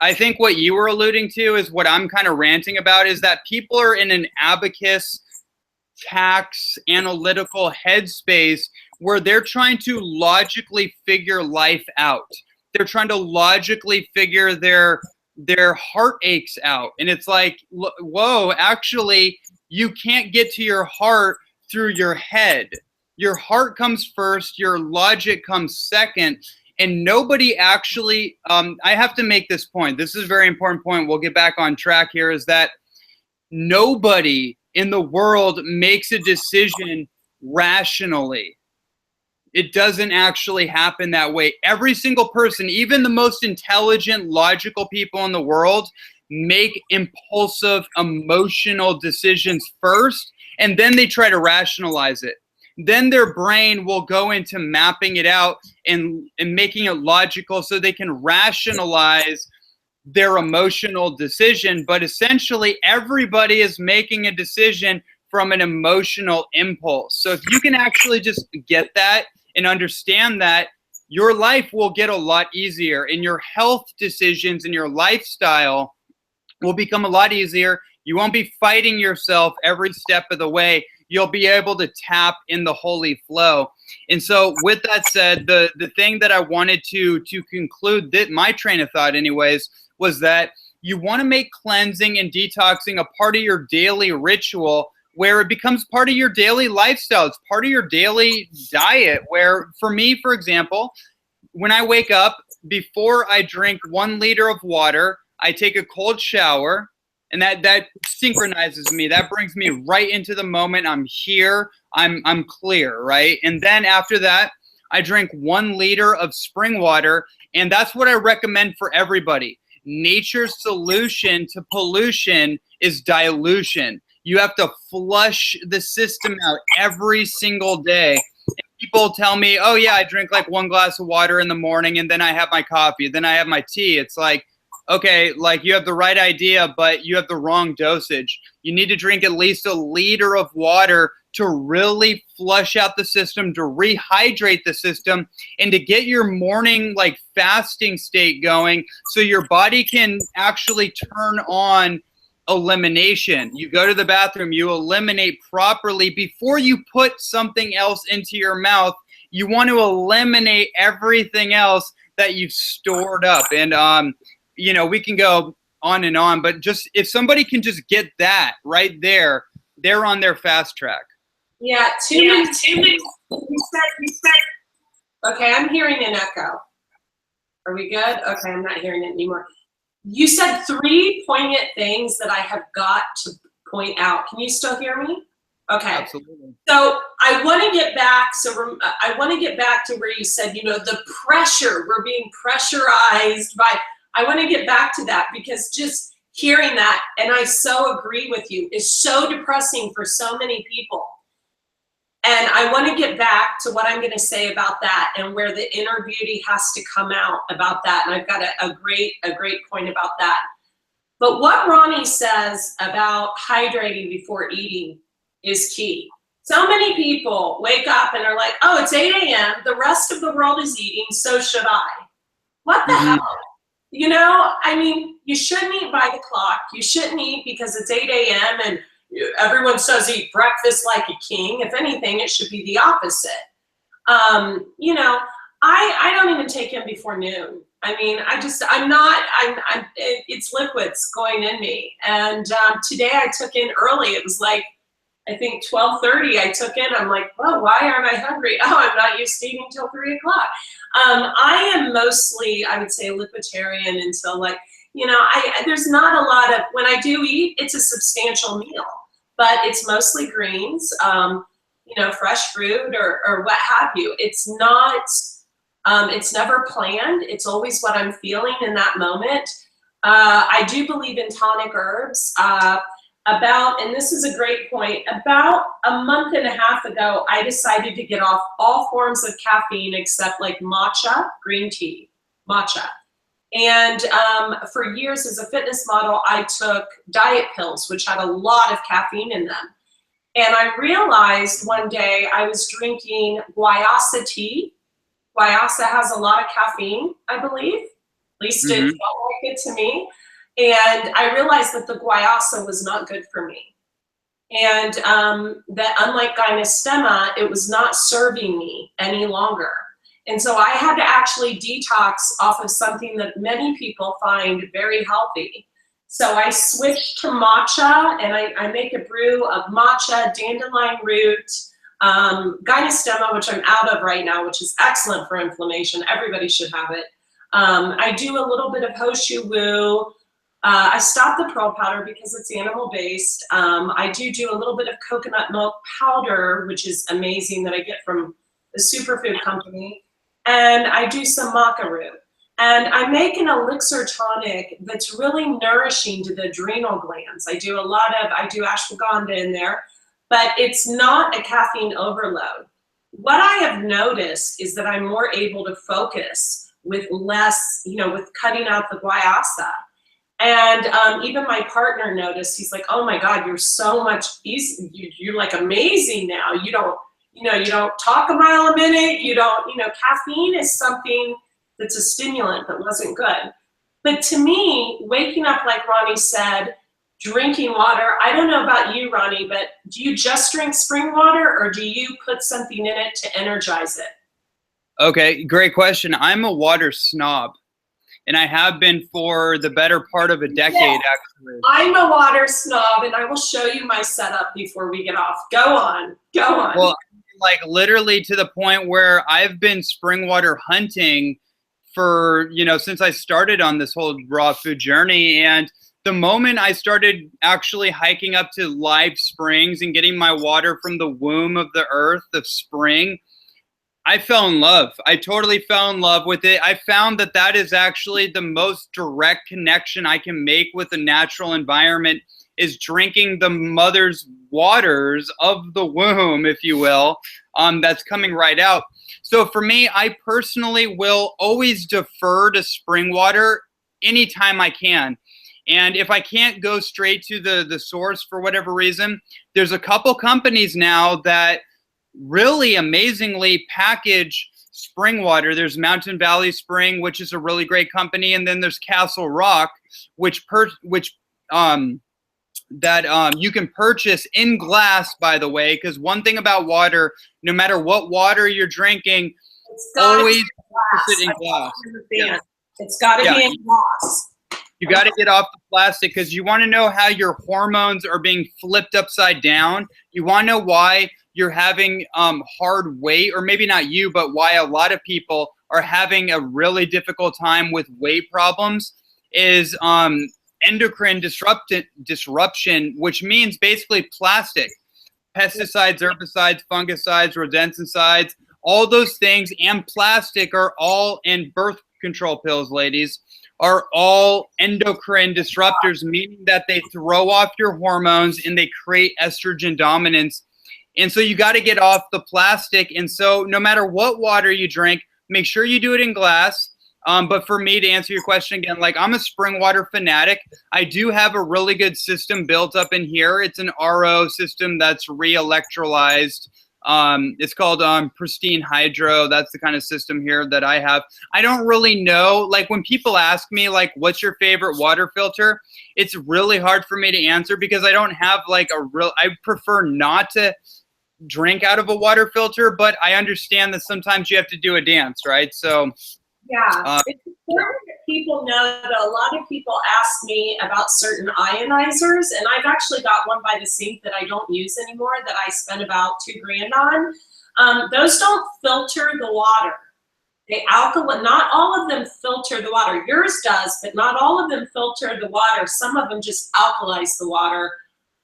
I think what you were alluding to is what I'm kind of ranting about, is that people are in an abacus, tax, analytical headspace where they're trying to logically figure life out. They're trying to logically figure their heartaches out. And it's like, whoa, actually, you can't get to your heart through your head. Your heart comes first, your logic comes second. And nobody actually, I have to make this point. This is a very important point. We'll get back on track here, is that nobody in the world makes a decision rationally. It doesn't actually happen that way. Every single person, even the most intelligent, logical people in the world, make impulsive, emotional decisions first, and then they try to rationalize it. Then their brain will go into mapping it out and making it logical so they can rationalize their emotional decision. But essentially, everybody is making a decision from an emotional impulse. So if you can actually just get that and understand that, your life will get a lot easier, and your health decisions and your lifestyle will become a lot easier. You won't be fighting yourself every step of the way. You'll be able to tap in the holy flow. And so with that said, the thing that I wanted to conclude my train of thought anyways, was that you want to make cleansing and detoxing a part of your daily ritual, where it becomes part of your daily lifestyle. It's part of your daily diet, where for me, for example, when I wake up, before I drink 1 liter of water, I take a cold shower. And that synchronizes me. That brings me right into the moment. I'm here. I'm clear, right? And then after that, I drink 1 liter of spring water, and that's what I recommend for everybody. Nature's solution to pollution is dilution. You have to flush the system out every single day. And people tell me, oh yeah, I drink like 1 glass of water in the morning, and then I have my coffee, then I have my tea. It's like, okay, like you have the right idea, but you have the wrong dosage. You need to drink at least a liter of water to really flush out the system, to rehydrate the system, and to get your morning like fasting state going so your body can actually turn on elimination. You go to the bathroom, you eliminate properly before you put something else into your mouth. You want to eliminate everything else that you've stored up. And you know, we can go on and on, but just if somebody can just get that right there, they're on their fast track. Yeah, 2 minutes. You said. Okay, I'm hearing an echo. Are we good? Okay, I'm not hearing it anymore. You said 3 poignant things that I have got to point out. Can you still hear me? Okay. Absolutely. So I want to get back. I want to get back to where you said, you know, the pressure. We're being pressurized by. I want to get back to that because just hearing that, and I so agree with you, is so depressing for so many people. And I want to get back to what I'm going to say about that and where the inner beauty has to come out about that. And I've got a great point about that. But what Ronnie says about hydrating before eating is key. So many people wake up and are like, oh, it's 8 a.m. The rest of the world is eating, so should I. What the hell? You know, I mean, you shouldn't eat by the clock. You shouldn't eat because it's 8 a.m. and everyone says eat breakfast like a king. If anything, it should be the opposite. You know, I don't even take in before noon. I mean, it's liquids going in me. And today I took in early. It was like, I think 12:30 I took in. I'm like, well, why aren't I hungry? Oh, I'm not used to eating till 3 o'clock. I am mostly, I would say, libertarian until like, you know, there's not a lot of, when I do eat, it's a substantial meal, but it's mostly greens, you know, fresh fruit or what have you. It's not, it's never planned. It's always what I'm feeling in that moment. I do believe in tonic herbs. And this is a great point, about a month and a half ago, I decided to get off all forms of caffeine except like matcha, green tea, matcha. And for years as a fitness model, I took diet pills, which had a lot of caffeine in them. And I realized one day I was drinking guayasa tea. Guayasa has a lot of caffeine, I believe. At least it felt like it to me. And I realized that the guayasa was not good for me. And that unlike gynostema, it was not serving me any longer. And so I had to actually detox off of something that many people find very healthy. So I switched to matcha, and I make a brew of matcha, dandelion root, gynostema, which I'm out of right now, which is excellent for inflammation. Everybody should have it. I do a little bit of Hoshu Wu. I stopped the pearl powder because it's animal-based. I do a little bit of coconut milk powder, which is amazing, that I get from the superfood company. And I do some maca root. And I make an elixir tonic that's really nourishing to the adrenal glands. I do ashwagandha in there, but it's not a caffeine overload. What I have noticed is that I'm more able to focus with less, you know, with cutting out the guayasa. And even my partner noticed. He's like, "Oh my God, you're so much easy. You're like amazing now. You don't talk a mile a minute. Caffeine is something that's a stimulant that wasn't good." But to me, waking up, like Ronnie said, drinking water. I don't know about you, Ronnie, but do you just drink spring water, or do you put something in it to energize it? Okay, great question. I'm a water snob. And I have been for the better part of a decade, actually. I'm a water snob, and I will show you my setup before we get off. Go on. Well, like literally to the point where I've been spring water hunting for, since I started on this whole raw food journey. And the moment I started actually hiking up to live springs and getting my water from the womb of the earth of spring, I fell in love. I totally fell in love with it. I found that is actually the most direct connection I can make with the natural environment, is drinking the mother's waters of the womb, if you will, that's coming right out. So for me, I personally will always defer to spring water anytime I can. And if I can't go straight to the source for whatever reason, there's a couple companies now that really amazingly package spring water. There's Mountain Valley Spring, which is a really great company, and then there's Castle Rock, which you can purchase in glass, by the way, because one thing about water, no matter what water you're drinking, always purchase it in glass. Yeah. It's got to be in glass. You got to get off the plastic because you want to know how your hormones are being flipped upside down. You want to know why you're having hard weight, or maybe not you, but why a lot of people are having a really difficult time with weight problems is endocrine disruption, which means basically plastic, pesticides, herbicides, fungicides, rodenticides, all those things, and plastic are all in birth control pills, ladies, are all endocrine disruptors, meaning that they throw off your hormones and they create estrogen dominance. And so you got to get off the plastic. And so no matter what water you drink, make sure you do it in glass. But for me, to answer your question again, like, I'm a spring water fanatic. I do have a really good system built up in here. It's an RO system that's re-electrolyzed. It's called Pristine Hydro. That's the kind of system here that I have. I don't really know, like, when people ask me, like, what's your favorite water filter? It's really hard for me to answer because I don't have like I prefer not to drink out of a water filter, but I understand that sometimes you have to do a dance, right? So yeah, it's important that people know that a lot of people ask me about certain ionizers, and I've actually got one by the sink that I don't use anymore that I spent about $2,000 on. Those don't filter the water. They not all of them filter the water. Yours does, but not all of them filter the water. Some of them just alkalize the water,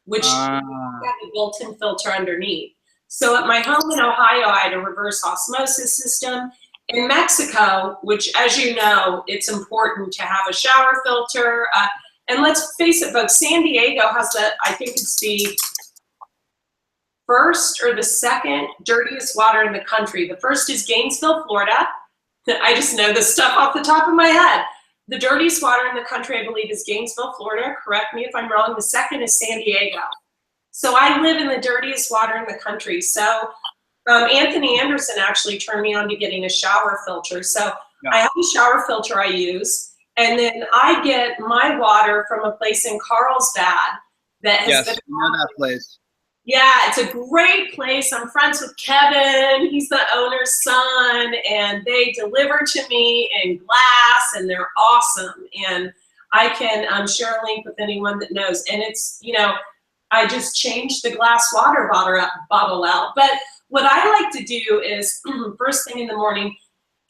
which have a built-in filter underneath. So at my home in Ohio, I had a reverse osmosis system. In Mexico, which, as you know, it's important to have a shower filter. And let's face it, folks, San Diego has I think it's the first or the second dirtiest water in the country. The first is Gainesville, Florida. I just know this stuff off the top of my head. The dirtiest water in the country, I believe, is Gainesville, Florida. Correct me if I'm wrong. The second is San Diego. So I live in the dirtiest water in the country. So Anthony Anderson actually turned me on to getting a shower filter. So I have a shower filter I use, and then I get my water from a place in Carlsbad that has been. I know that place. Yeah, it's a great place. I'm friends with Kevin. He's the owner's son, and they deliver to me in glass, and they're awesome. And I can share a link with anyone that knows. And it's, I just changed the glass water bottle out. But what I like to do is first thing in the morning,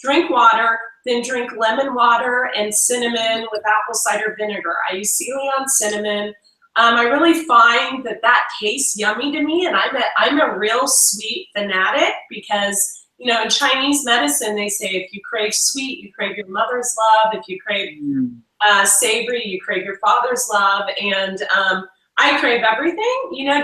drink water, then drink lemon water and cinnamon with apple cider vinegar. I use Ceylon cinnamon. I really find that tastes yummy to me, and I'm a real sweet fanatic because, in Chinese medicine, they say if you crave sweet, you crave your mother's love. If you crave savory, you crave your father's love. And I crave everything, I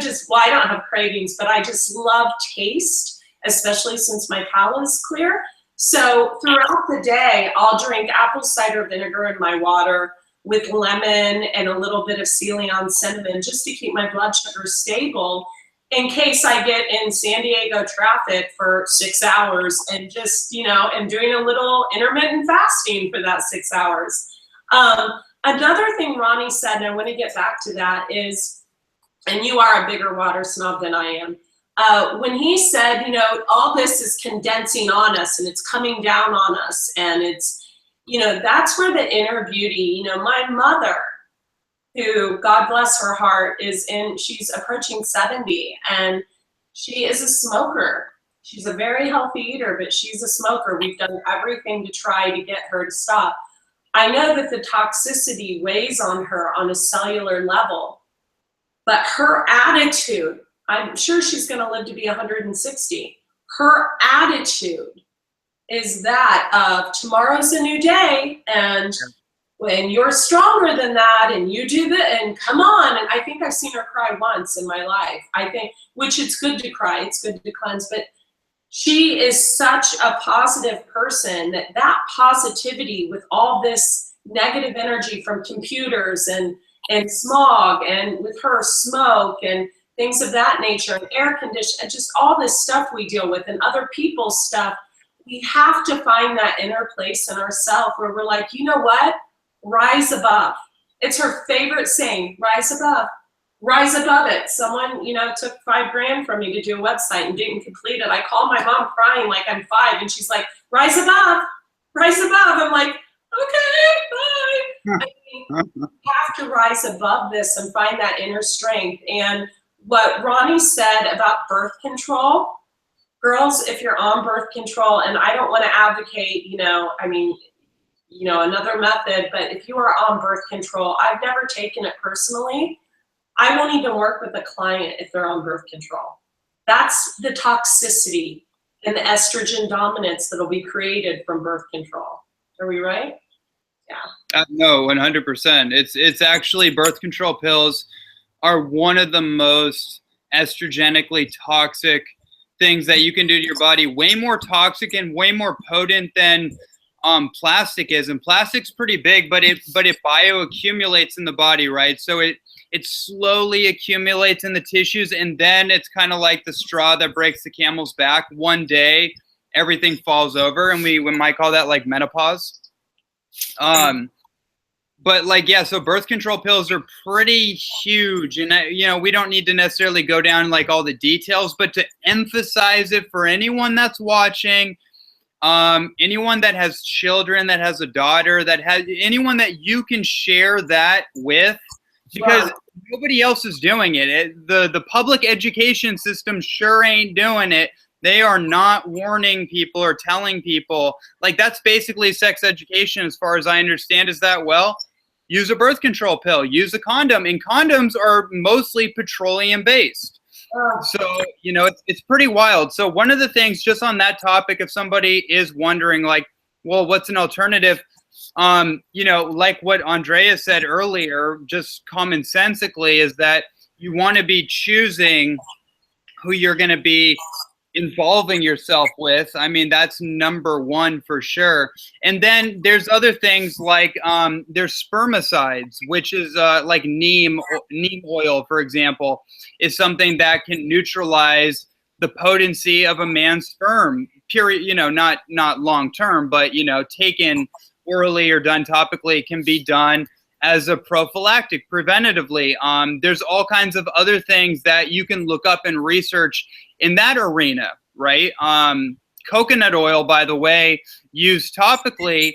don't have cravings, but I just love taste, especially since my palate is clear. So throughout the day, I'll drink apple cider vinegar in my water with lemon and a little bit of Ceylon cinnamon just to keep my blood sugar stable in case I get in San Diego traffic for 6 hours and just, am doing a little intermittent fasting for that 6 hours. Another thing Ronnie said, and I want to get back to that, is, and you are a bigger water snob than I am, when he said, all this is condensing on us and it's coming down on us, and it's, that's where the inner beauty, my mother, who, God bless her heart, she's approaching 70, and she is a smoker. She's a very healthy eater, but she's a smoker. We've done everything to try to get her to stop. I know that the toxicity weighs on her on a cellular level, but her attitude, I'm sure she's going to live to be 160. Her attitude is that of tomorrow's a new day, and when you're stronger than that, and you do that, and come on. And I think I've seen her cry once in my life. I think, which it's good to cry, it's good to cleanse, but she is such a positive person that positivity with all this negative energy from computers and smog, and with her smoke and things of that nature, and air condition, and just all this stuff we deal with and other people's stuff. We have to find that inner place in ourselves where we're like, you know what? Rise above. It's her favorite saying, rise above. Rise above it. Someone, took $5,000 from me to do a website and didn't complete it. I called my mom crying like I'm 5, and she's like, rise above, rise above. I'm like, okay, bye. I mean, you have to rise above this and find that inner strength. And what Ronnie said about birth control, girls, if you're on birth control, and I don't want to advocate, another method, but if you are on birth control, I've never taken it personally. I won't even work with a client if they're on birth control. That's the toxicity and the estrogen dominance that'll be created from birth control. Are we right? Yeah. No, 100%. It's actually, birth control pills are one of the most estrogenically toxic things that you can do to your body. Way more toxic and way more potent than plastic is. And plastic's pretty big, but it bioaccumulates in the body, right? So it slowly accumulates in the tissues, and then it's kind of like the straw that breaks the camel's back. One day, everything falls over, and we might call that like menopause. But like, yeah, so birth control pills are pretty huge, and we don't need to necessarily go down like all the details, but to emphasize it for anyone that's watching, anyone that has children, that has a daughter, that has anyone that you can share that with, because nobody else is doing it. The public education system sure ain't doing it. They are not warning people or telling people. Like, that's basically sex education as far as I understand. Is that, well, use a birth control pill, use a condom, and condoms are mostly petroleum based. So, it's pretty wild. So one of the things, just on that topic, if somebody is wondering like, well, what's an alternative? Like what Andrea said earlier, just commonsensically, is that you want to be choosing who you're going to be involving yourself with. I mean, that's number one for sure. And then there's other things like there's spermicides, which is like neem oil, for example, is something that can neutralize the potency of a man's sperm. Period. Not long term, but taken orally or done topically, can be done as a prophylactic, preventatively. There's all kinds of other things that you can look up and research in that arena, right? Coconut oil, by the way, used topically,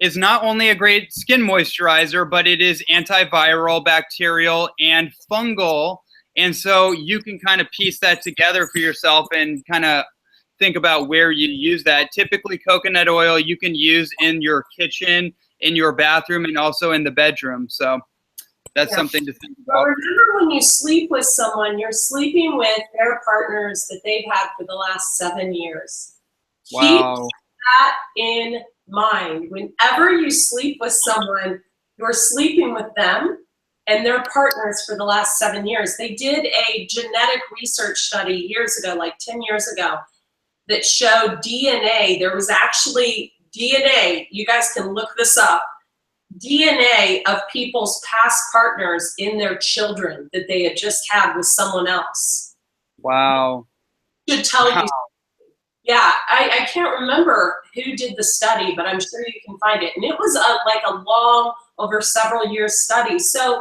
is not only a great skin moisturizer, but it is antiviral, bacterial, and fungal. And so you can kind of piece that together for yourself and kind of think about where you use that. Typically, coconut oil you can use in your kitchen, in your bathroom, and also in the bedroom. So that's something to think about. Well, remember, when you sleep with someone, you're sleeping with their partners that they've had for the last 7 years. Wow. Keep that in mind. Whenever you sleep with someone, you're sleeping with them and their partners for the last 7 years. They did a genetic research study years ago, like 10 years ago, that showed DNA. There was actually DNA. You guys can look this up. DNA of people's past partners in their children that they had just had with someone else. Wow. Should tell you. Yeah, I can't remember who did the study, but I'm sure you can find it. And it was like a long, over several years study. So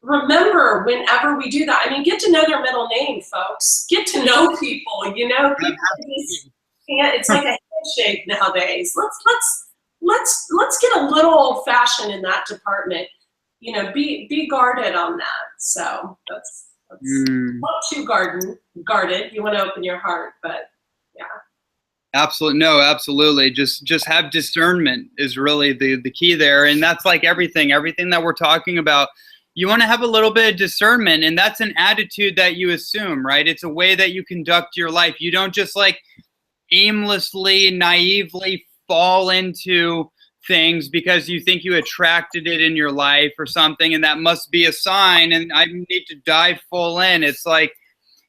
remember, whenever we do that, I mean, get to know their middle name, folks. Get to know people. People just can't. It's like a handshake nowadays. Let's get a little old fashioned in that department. Be guarded on that. So that's not too guarded. You want to open your heart, but yeah. Absolutely. No, absolutely. Just have discernment is really the key there. And that's like everything that we're talking about. You want to have a little bit of discernment, and that's an attitude that you assume, right? It's a way that you conduct your life. You don't just like aimlessly, naively fall into things because you think you attracted it in your life or something, and that must be a sign, and I need to dive full in. It's like,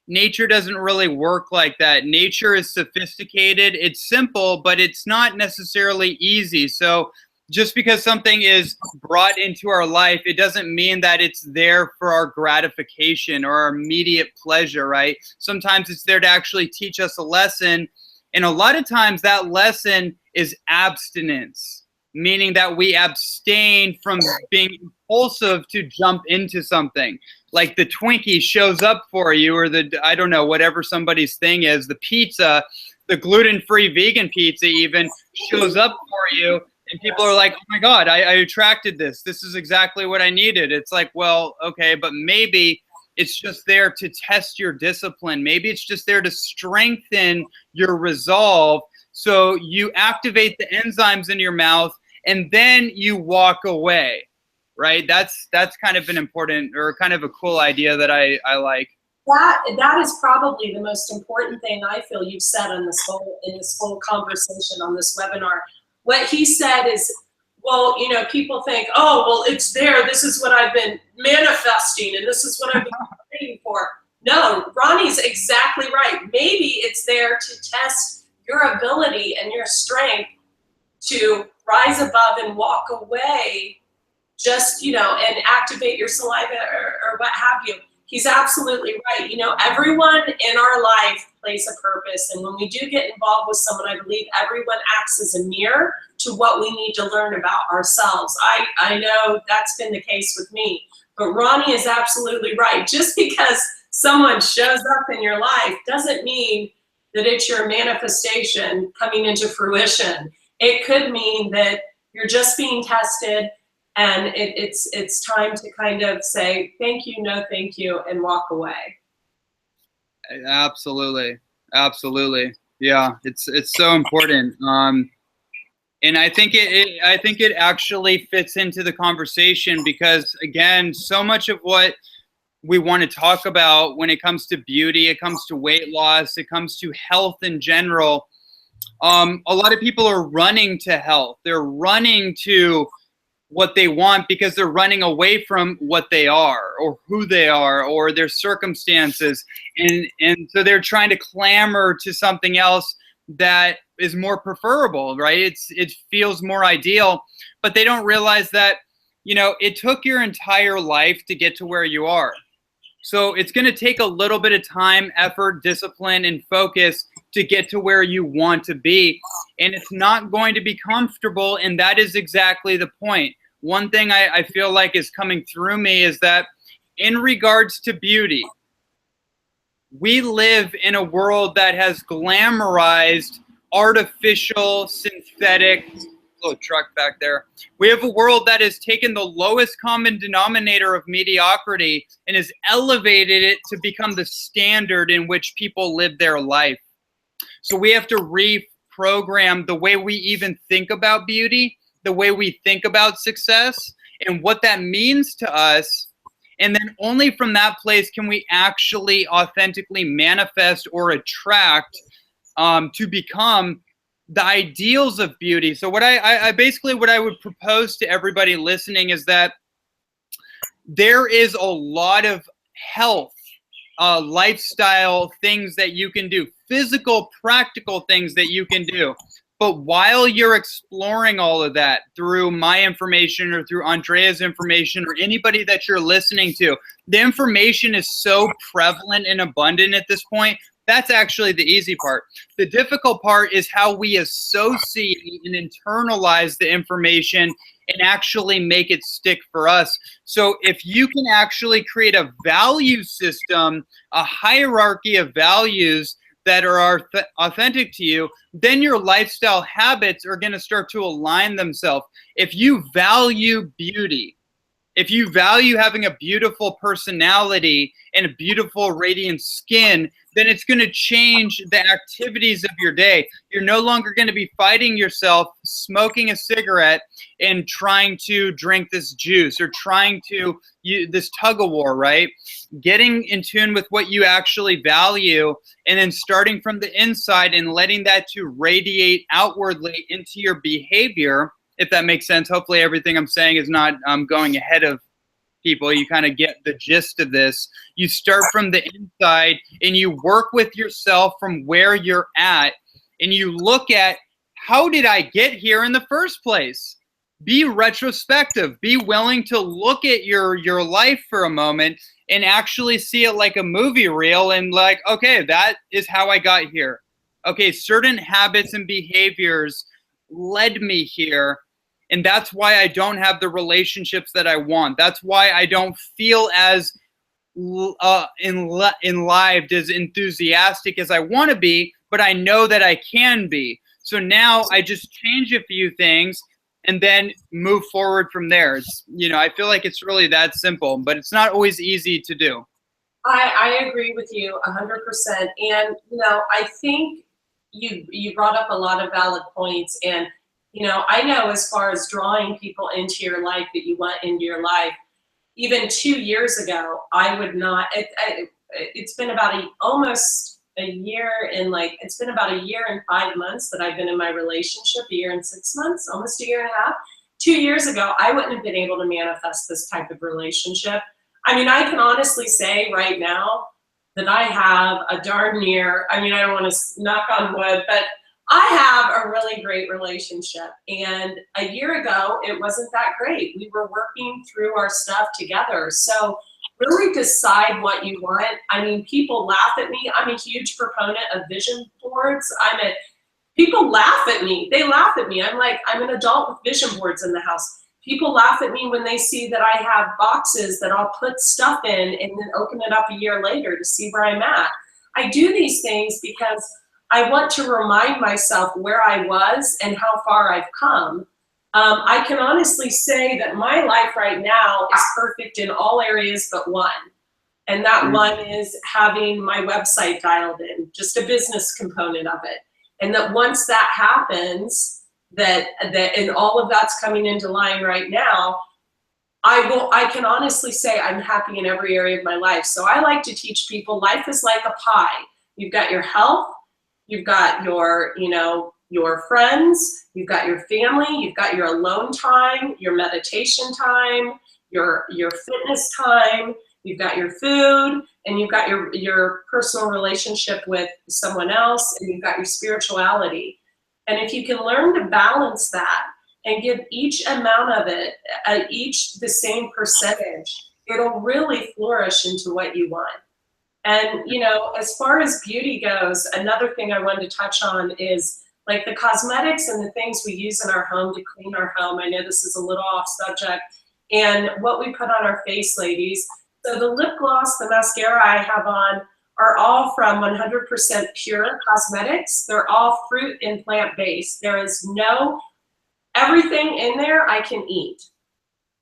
nature doesn't really work like that. Nature is sophisticated. It's simple, but it's not necessarily easy. So just because something is brought into our life, it doesn't mean that it's there for our gratification or our immediate pleasure, right? Sometimes it's there to actually teach us a lesson. And a lot of times that lesson is abstinence, meaning that we abstain from being impulsive to jump into something. Like the Twinkie shows up for you, or the, I don't know, whatever somebody's thing is, the pizza, the gluten-free vegan pizza even shows up for you. And people are like, oh my God, I attracted this. This is exactly what I needed. It's like, well, okay, but maybe it's just there to test your discipline. Maybe it's just there to strengthen your resolve. So you activate the enzymes in your mouth and then you walk away, right? That's kind of an important, or kind of a cool idea that I like. That is probably the most important thing I feel you've said in this whole conversation on this webinar. What he said is, well, you know, people think, oh, well, it's there. This is what I've been manifesting, and this is what I've been praying for. No, Ronnie's exactly right. Maybe it's there to test your ability and your strength to rise above and walk away, just, you know, and activate your saliva or what have you. He's absolutely right. You know, everyone in our life plays a purpose. And when we do get involved with someone, I believe everyone acts as a mirror to what we need to learn about ourselves. I know that's been the case with me. But Ronnie is absolutely right. Just because someone shows up in your life doesn't mean that it's your manifestation coming into fruition. It could mean that you're just being tested, and it's time to kind of say, thank you, no thank you, and walk away. Absolutely. Absolutely. Yeah, it's so important. And I think it actually fits into the conversation because, again, so much of what we want to talk about when it comes to beauty, it comes to weight loss, it comes to health in general, a lot of people are running to health. They're running to what they want because they're running away from what they are or who they are or their circumstances. And so they're trying to clamor to something else that is more preferable, right? It feels more ideal, but they don't realize that, you know, it took your entire life to get to where you are. So it's going to take a little bit of time, effort, discipline, and focus to get to where you want to be. And it's not going to be comfortable, and that is exactly the point. One thing I feel like is coming through me is that in regards to beauty, we live in a world that has glamorized artificial, synthetic, little truck back there. We have a world that has taken the lowest common denominator of mediocrity and has elevated it to become the standard in which people live their life. So we have to reprogram the way we even think about beauty, the way we think about success, and what that means to us. And then only from that place can we actually authentically manifest or attract to become the ideals of beauty. So what I basically, what I would propose to everybody listening is that there is a lot of health, lifestyle things that you can do, physical, practical things that you can do. But while you're exploring all of that through my information or through Andrea's information or anybody that you're listening to, the information is so prevalent and abundant at this point. That's actually the easy part. The difficult part is how we associate and internalize the information and actually make it stick for us. So if you can actually create a value system, a hierarchy of values that are authentic to you, then your lifestyle habits are going to start to align themselves. If you value beauty, if you value having a beautiful personality and a beautiful radiant skin, then it's going to change the activities of your day. You're no longer going to be fighting yourself, smoking a cigarette and trying to drink this juice or trying to this tug of war, right? Getting in tune with what you actually value and then starting from the inside and letting that to radiate outwardly into your behavior, if that makes sense. Hopefully everything I'm saying is not going ahead of people. You kind of get the gist of this. You start from the inside and you work with yourself from where you're at and you look at, how did I get here in the first place? be retrospective, be willing to look at your life for a moment and actually see it like a movie reel and like, okay, that is how I got here. Okay, certain habits and behaviors led me here, and that's why I don't have the relationships that I want. That's why I don't feel as enlivened, as enthusiastic as I want to be, but I know that I can be. So now I just change a few things and then move forward from there. It's, I feel like it's really that simple, but it's not always easy to do. I agree with you 100%. And, I think you brought up a lot of valid points. And, I know as far as drawing people into your life that you want into your life, even 2 years ago, I would not, it's been about almost a year and it's been about a year and 5 months that I've been in my relationship, a year and 6 months, almost a year and a half. 2 years ago, I wouldn't have been able to manifest this type of relationship. I mean, I can honestly say right now that I have a darn near, I don't want to knock on wood, but I have a really great relationship. And a year ago, it wasn't that great. We were working through our stuff together. So really decide what you want. People laugh at me. I'm a huge proponent of vision boards. People laugh at me. They laugh at me. I'm an adult with vision boards in the house. People laugh at me when they see that I have boxes that I'll put stuff in and then open it up a year later to see where I'm at. I do these things because I want to remind myself where I was and how far I've come. I can honestly say that my life right now is perfect in all areas but one. And that one is having my website dialed in, just a business component of it. And that once that happens, that and all of that's coming into line right now, I can honestly say I'm happy in every area of my life. So I like to teach people life is like a pie. You've got your health, you've got your friends, you've got your family, you've got your alone time, your meditation time, your fitness time, you've got your food, and you've got your personal relationship with someone else, and you've got your spirituality. And if you can learn to balance that and give each amount of it, each the same percentage, it'll really flourish into what you want. And, as far as beauty goes, another thing I wanted to touch on is like the cosmetics and the things we use in our home to clean our home. I know this is a little off subject. And what we put on our face, ladies. So the lip gloss, the mascara I have on are all from 100% pure cosmetics. They're all fruit and plant-based. There is everything in there I can eat.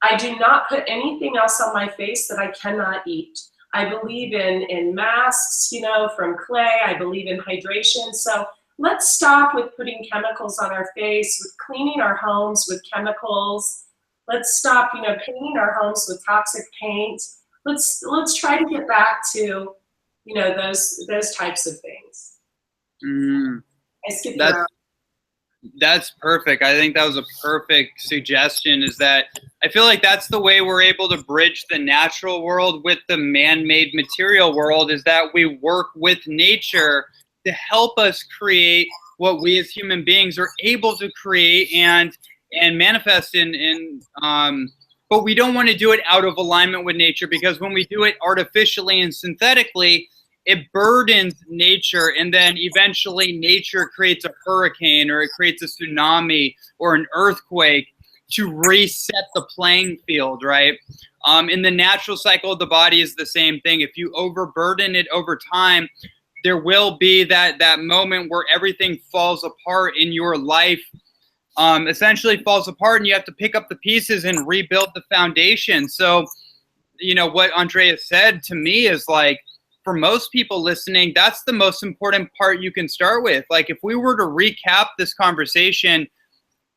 I do not put anything else on my face that I cannot eat. I believe in masks, from clay. I believe in hydration. So let's stop with putting chemicals on our face, with cleaning our homes with chemicals. Let's stop, painting our homes with toxic paint. Let's try to get back to, those types of things. I skipped around. That's perfect. I think that was a perfect suggestion, is that I feel like that's the way we're able to bridge the natural world with the man-made material world, is that we work with nature to help us create what we as human beings are able to create and manifest but we don't want to do it out of alignment with nature, because when we do it artificially and synthetically, it burdens nature, and then eventually nature creates a hurricane, or it creates a tsunami or an earthquake to reset the playing field, right? In the natural cycle of the body is the same thing. If you overburden it over time, there will be that moment where everything falls apart in your life, essentially falls apart, and you have to pick up the pieces and rebuild the foundation. So, what Andrea said to me is like, for most people listening, that's the most important part you can start with. Like, if we were to recap this conversation,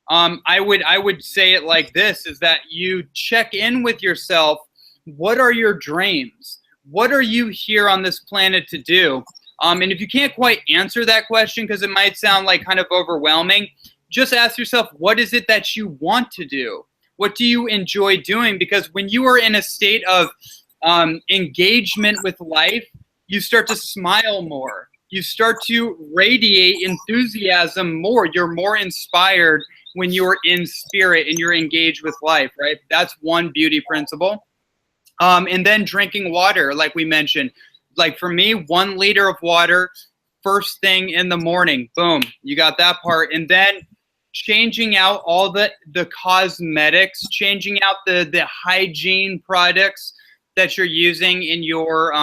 I would say it like this, is that you check in with yourself. What are your dreams? What are you here on this planet to do? And if you can't quite answer that question, because it might sound like kind of overwhelming, just ask yourself, what is it that you want to do? What do you enjoy doing? Because when you are in a state of engagement with life, you start to smile more. You start to radiate enthusiasm more. You're more inspired, when you're in spirit and you're engaged with life, right? That's one beauty principle. And then drinking water, like we mentioned. Like for me, 1 liter of water first thing in the morning. Boom, you got that part. And then changing out all the cosmetics, changing out the hygiene products that you're using in your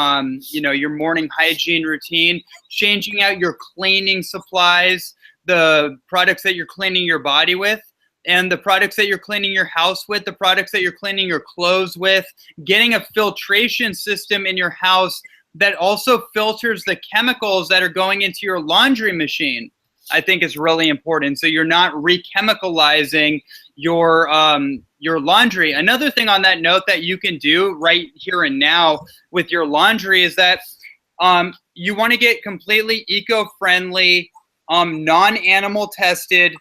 your morning hygiene routine, changing out your cleaning supplies, the products that you're cleaning your body with, and the products that you're cleaning your house with, the products that you're cleaning your clothes with, getting a filtration system in your house that also filters the chemicals that are going into your laundry machine, I think is really important. So you're not re-chemicalizing your laundry. Another thing on that note that you can do right here and now with your laundry is that you want to get completely eco-friendly, non-animal tested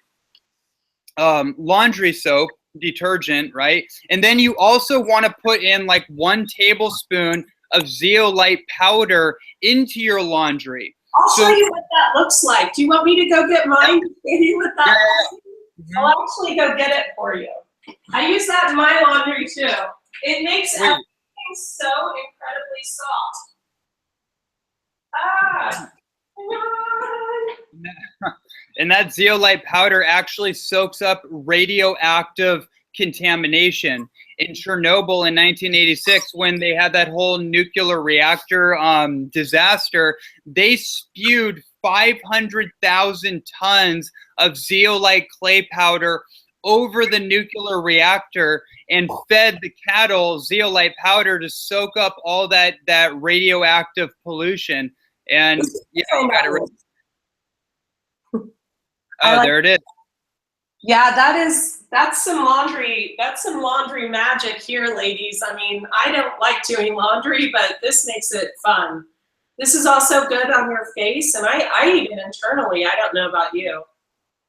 laundry soap detergent, right? And then you also want to put in like 1 tablespoon of zeolite powder into your laundry. I'll show you what that looks like. Do you want me to go get mine to show you what that looks like? I'll actually go get it for you. I use that in my laundry too. It makes everything so incredibly soft. And that zeolite powder actually soaks up radioactive contamination. In Chernobyl in 1986, when they had that whole nuclear reactor disaster, they spewed 500,000 tons of zeolite clay powder over the nuclear reactor and fed the cattle zeolite powder to soak up all that radioactive pollution. And yeah, you got it. Oh, there it is. Yeah, that's some laundry magic here, ladies. I mean, I don't like doing laundry, but this makes it fun. This is also good on your face, and I eat it internally. I don't know about you.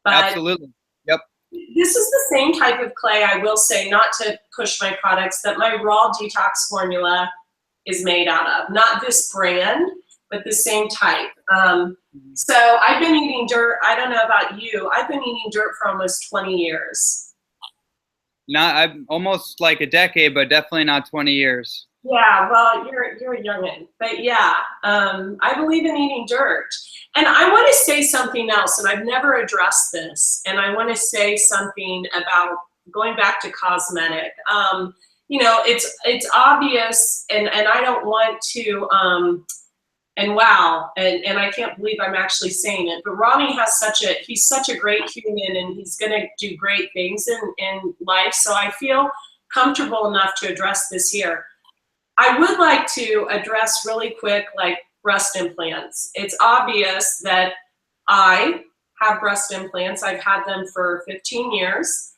But absolutely. Yep. This is the same type of clay, I will say, not to push my products, that my raw detox formula is made out of. Not this brand, but the same type. So I've been eating dirt. I don't know about you. I've been eating dirt for almost 20 years. I'm almost like a decade, but definitely not 20 years. Yeah, well, you're a youngin', but yeah, I believe in eating dirt. And I want to say something else, and I've never addressed this, and I want to say something about going back to cosmetic. You know, it's obvious, and I don't want to, and wow, and I can't believe I'm actually saying it, but Ronnie has he's such a great human, and he's gonna do great things in life, so I feel comfortable enough to address this here. I would like to address really quick, like breast implants. It's obvious that I have breast implants. I've had them for 15 years.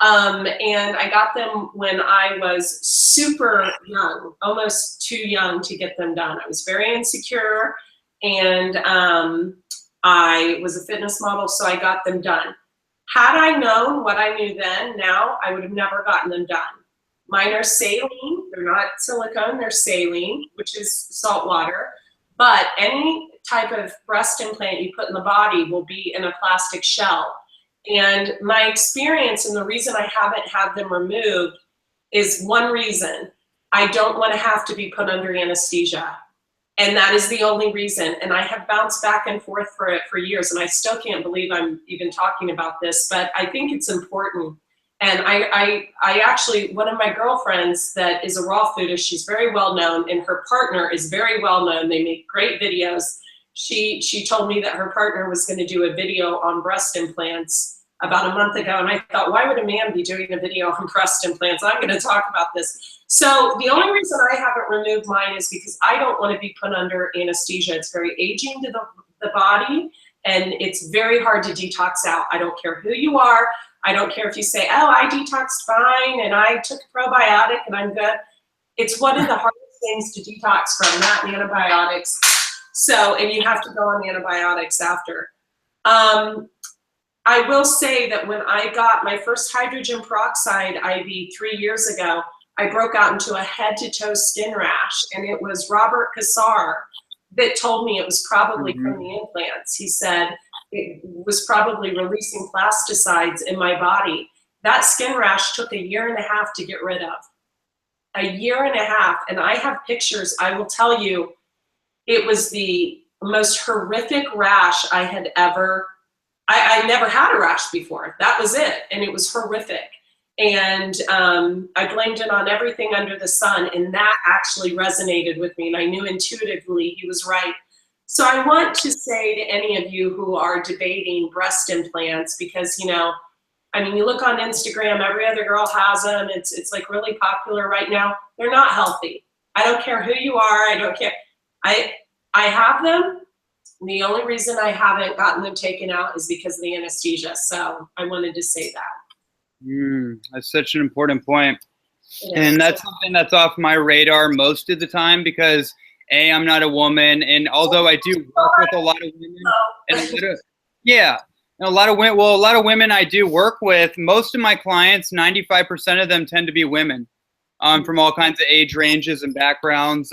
And I got them when I was super young, almost too young to get them done. I was very insecure, and I was a fitness model, so I got them done. Had I known what I knew then, now I would have never gotten them done. Mine are saline. They're not silicone, they're saline, which is salt water. But any type of breast implant you put in the body will be in a plastic shell. And my experience, and the reason I haven't had them removed, is one reason. I don't want to have to be put under anesthesia. And that is the only reason. And I have bounced back and forth for it for years, and I still can't believe I'm even talking about this, but I think it's important. And I actually, one of my girlfriends that is a raw foodist, she's very well known, and her partner is very well known. They make great videos. She told me that her partner was going to do a video on breast implants about a month ago, and I thought, why would a man be doing a video on breast implants? I'm going to talk about this. So the only reason I haven't removed mine is because I don't want to be put under anesthesia. It's very aging to the body, and it's very hard to detox out. I don't care who you are. I don't care if you say, oh, I detoxed fine and I took a probiotic and I'm good. It's one of the hardest things to detox from, not antibiotics. So, and you have to go on antibiotics after. I will say that when I got my first hydrogen peroxide IV 3 years ago, I broke out into a head to toe skin rash, and it was Robert Cassar that told me it was probably from the implants. He said, it was probably releasing plasticides in my body. That skin rash took 1.5 years to get rid of. 1.5 years. And I have pictures. I will tell you, it was the most horrific rash I had ever, I never had a rash before. That was it. And it was horrific. And I blamed it on everything under the sun. And that actually resonated with me. And I knew intuitively he was right. So I want to say to any of you who are debating breast implants, because, you know, I mean, you look on Instagram, every other girl has them. It's like really popular right now. They're not healthy. I don't care who you are. I don't care. I have them. The only reason I haven't gotten them taken out is because of the anesthesia. So I wanted to say that. That's such an important point. And that's something that's off my radar most of the time because I'm not a woman, and although I do work with a lot of women, and a lot of women I do work with, most of my clients, 95% of them tend to be women, from all kinds of age ranges and backgrounds.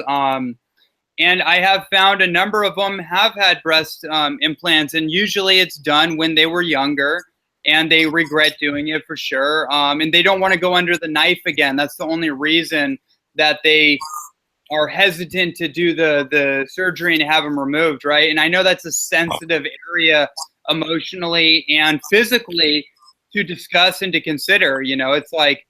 And I have found a number of them have had breast implants, and usually it's done when they were younger, and they regret doing it for sure. And they don't want to go under the knife again. That's the only reason that they are hesitant to do the surgery and have them removed, right? And I know that's a sensitive area emotionally and physically to discuss and to consider. You know, it's like,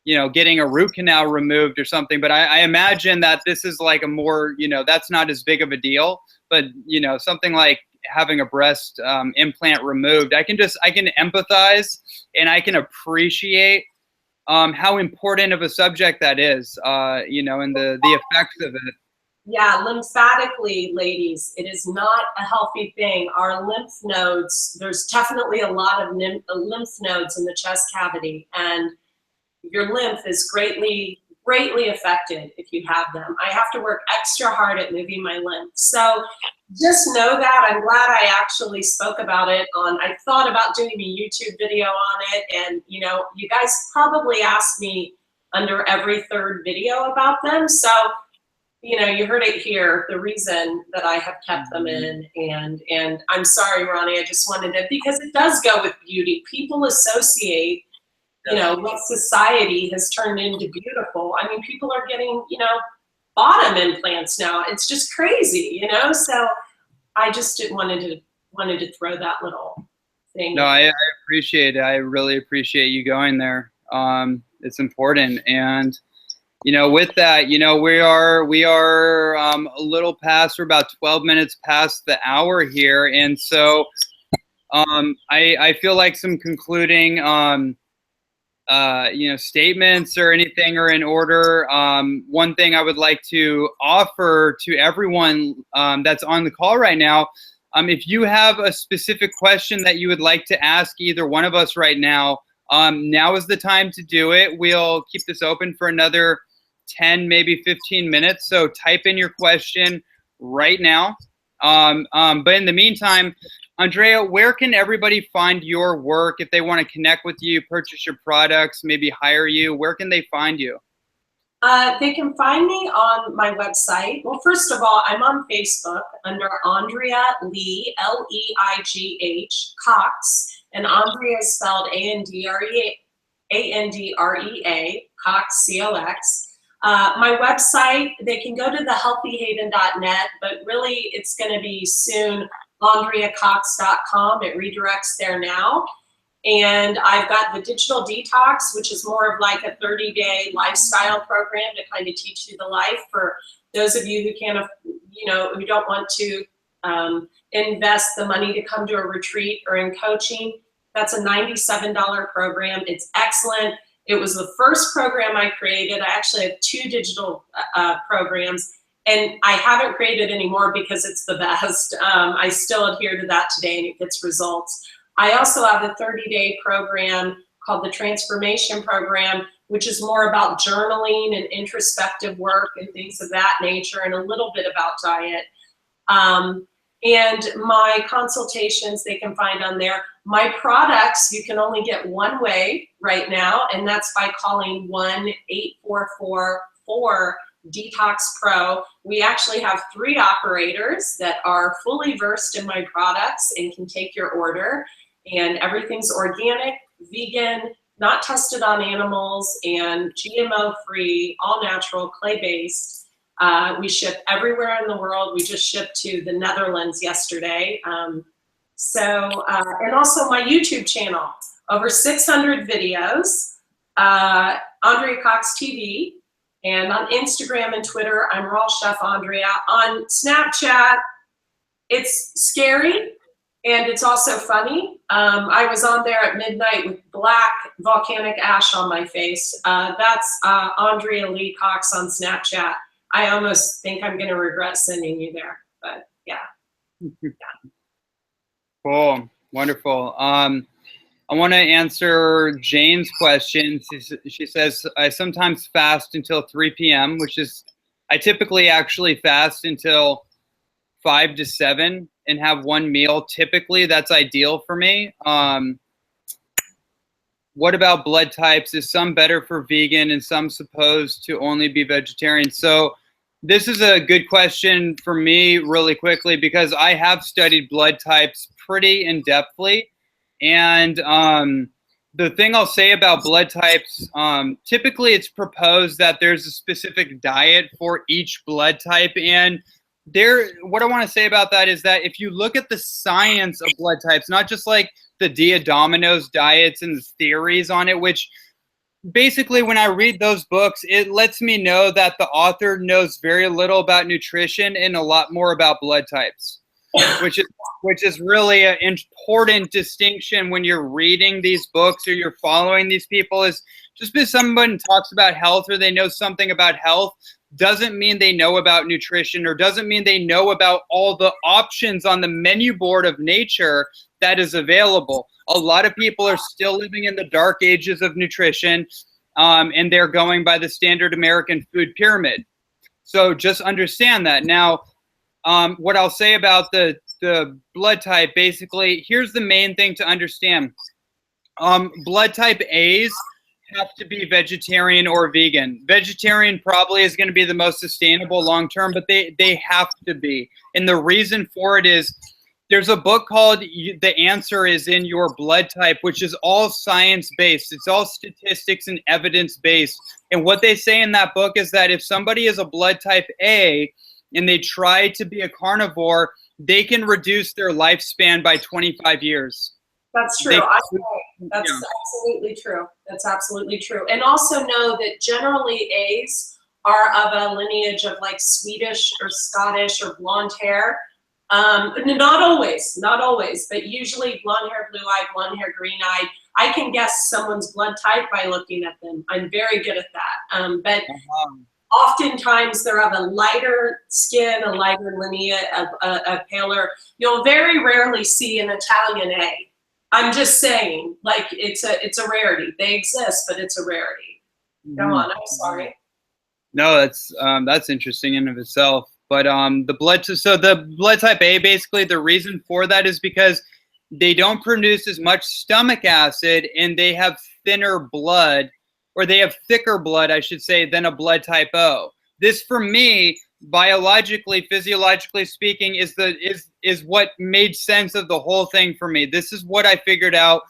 you know, getting a root canal removed or something. But I imagine that this is like a more, you know, that's not as big of a deal. But, you know, something like having a breast implant removed, I can empathize and I can appreciate how important of a subject that is, you know, and the effects of it. Yeah, lymphatically, ladies, it is not a healthy thing. Our lymph nodes, there's definitely a lot of lymph nodes in the chest cavity, and your lymph is greatly affected if you have them. I have to work extra hard at moving my lymph. So just know that. I'm glad I actually spoke about it I thought about doing a YouTube video on it, and you know, you guys probably ask me under every third video about them. So, you know, you heard it here, the reason that I have kept them in, and I'm sorry, Ronnie, I just wanted to, because it does go with beauty. People associate, you know, what society has turned into beautiful. I mean, people are getting, you know, bottom implants now. It's just crazy, you know? So I just wanted to throw that little thing. No, I appreciate it. I really appreciate you going there. It's important. And, you know, with that, you know, we are a little past, we're about 12 minutes past the hour here. And so I feel like some concluding, you know, statements or anything are in order. One thing I would like to offer to everyone that's on the call right now, if you have a specific question that you would like to ask either one of us right now, now is the time to do it. We'll keep this open for another 10, maybe 15 minutes. So type in your question right now. But in the meantime, Andrea, where can everybody find your work if they want to connect with you, purchase your products, maybe hire you? Where can they find you? They can find me on my website. Well, first of all, I'm on Facebook under Andrea Lee, Leigh, Cox, and Andrea is spelled Andrea, Cox, COX. My website, they can go to thehealthyhaven.net, but really it's going to be soon AndreaCox.com. It redirects there now. And I've got the Digital Detox, which is more of like a 30-day lifestyle program to kind of teach you the life for those of you who can't, you know, who don't want to invest the money to come to a retreat or in coaching. That's a $97 program. It's excellent. It was the first program I created. I actually have 2 digital programs, and I haven't created any more because it's the best. I still adhere to that today, and it gets results. I also have a 30-day program called the Transformation Program, which is more about journaling and introspective work and things of that nature, and a little bit about diet. And my consultations, they can find on there. My products, you can only get one way right now, and that's by calling 1-844-4 Detox Pro. We actually have 3 operators that are fully versed in my products and can take your order. And everything's organic, vegan, not tested on animals, and GMO free, all natural, clay based. We ship everywhere in the world. We just shipped to the Netherlands yesterday. And also my YouTube channel, over 600 videos, Andrea Cox TV. And on Instagram and Twitter, I'm Raw Chef Andrea. On Snapchat, it's scary and it's also funny. I was on there at midnight with black volcanic ash on my face. That's Andrea Lee Cox on Snapchat. I almost think I'm going to regret sending you there, but yeah. Cool, wonderful. I want to answer Jane's question. She says, I sometimes fast until 3 p.m., which is, I typically actually fast until 5 to 7 and have one meal. Typically, that's ideal for me. What about blood types? Is some better for vegan and some supposed to only be vegetarian? So this is a good question for me really quickly because I have studied blood types pretty in-depthly. And the thing I'll say about blood types, typically it's proposed that there's a specific diet for each blood type. And what I want to say about that is that if you look at the science of blood types, not just like the Dia Domino's diets and the theories on it, which basically when I read those books, it lets me know that the author knows very little about nutrition and a lot more about blood types. Which is really an important distinction when you're reading these books or you're following these people. Is just because someone talks about health or they know something about health doesn't mean they know about nutrition or doesn't mean they know about all the options on the menu board of nature that is available. A lot of people are still living in the dark ages of nutrition, and they're going by the standard American food pyramid. So just understand that. Now, what I'll say about the blood type, basically, here's the main thing to understand. Blood type A's have to be vegetarian or vegan. Vegetarian probably is going to be the most sustainable long term, but they have to be. And the reason for it is there's a book called The Answer is in Your Blood Type, which is all science-based. It's all statistics and evidence-based. And what they say in that book is that if somebody is a blood type A, and they try to be a carnivore, they can reduce their lifespan by 25 years. That's true. That's absolutely true. That's absolutely true. And also know that generally A's are of a lineage of like Swedish or Scottish or blonde hair. Not always, but usually blonde hair, blue-eyed, blonde hair, green-eyed. I can guess someone's blood type by looking at them. I'm very good at that. But oftentimes they're of a lighter skin, a lighter lineage, a paler. You'll very rarely see an Italian A. I'm just saying, like it's a rarity. They exist, but it's a rarity. Go on. I'm sorry. No, that's interesting in of itself. But the blood type A, basically the reason for that is because they don't produce as much stomach acid and they have thinner blood, or they have thicker blood, I should say, than a blood type O. This, for me, biologically, physiologically speaking, is what made sense of the whole thing for me. This is what I figured out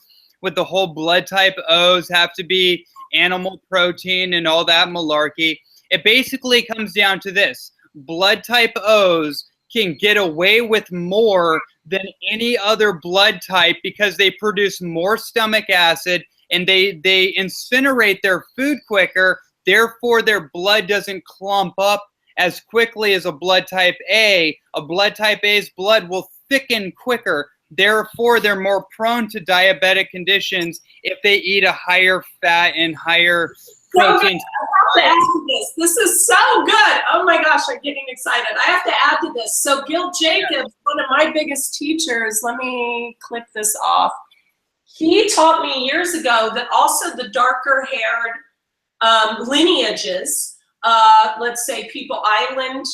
with the whole blood type O's have to be animal protein and all that malarkey. It basically comes down to this. Blood type O's can get away with more than any other blood type because they produce more stomach acid and they incinerate their food quicker. Therefore, their blood doesn't clump up as quickly as a blood type A. A blood type A's blood will thicken quicker. Therefore, they're more prone to diabetic conditions if they eat a higher fat and higher protein. I have to add to this. This is so good. Oh my gosh, I'm getting excited. I have to add to this. So Gil Jacobs, one of my biggest teachers, let me click this off. He taught me years ago that also the darker haired lineages, let's say people, island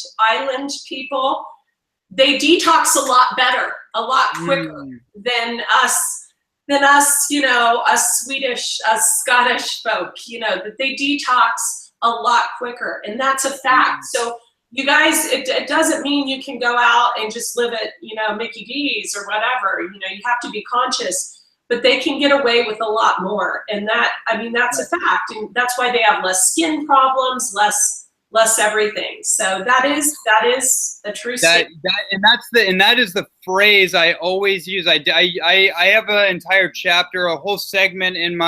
people, they detox a lot better, a lot quicker than us, you know, us Swedish, us Scottish folk, you know, that they detox a lot quicker, and that's a fact. So you guys, it doesn't mean you can go out and just live at, you know, Mickey D's or whatever. You know, you have to be conscious, but they can get away with a lot more. And that, I mean, that's a fact. And that's why they have less skin problems, less everything. So that is a true statement. That is the phrase I always use. I have an entire chapter, a whole segment in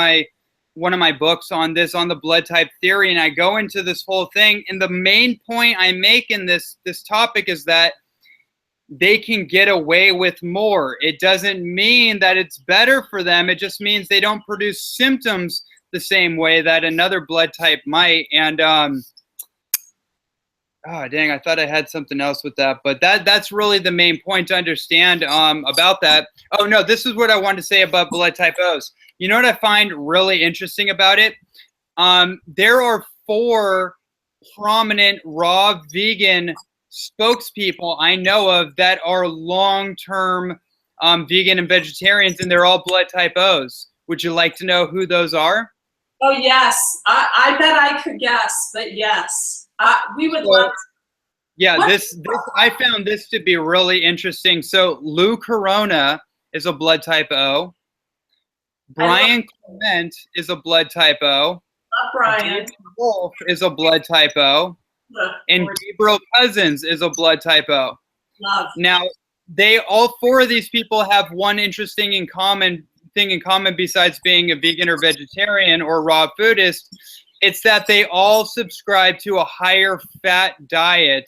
one of my books on this, on the blood type theory, and I go into this whole thing. And the main point I make in this topic is that they can get away with more. It doesn't mean that it's better for them. It just means they don't produce symptoms the same way that another blood type might. And oh, dang, I thought I had something else with that, but that's really the main point to understand about that. Oh, no, this is what I wanted to say about blood type O's. You know what I find really interesting about it? There are 4 prominent raw vegan spokespeople I know of that are long-term vegan and vegetarians, and they're all blood type O's. Would you like to know who those are? Oh, yes. I bet I could guess, but yes. We would love to. Yeah, this I found this to be really interesting. So Lou Corona is a blood type O. Brian Clement is a blood type O. Love Brian. David Wolf is a blood type O. And Gabriel Cousins is a blood type O. Love. Now, all 4 of these people have one interesting thing in common besides being a vegan or vegetarian or raw foodist. It's that they all subscribe to a higher fat diet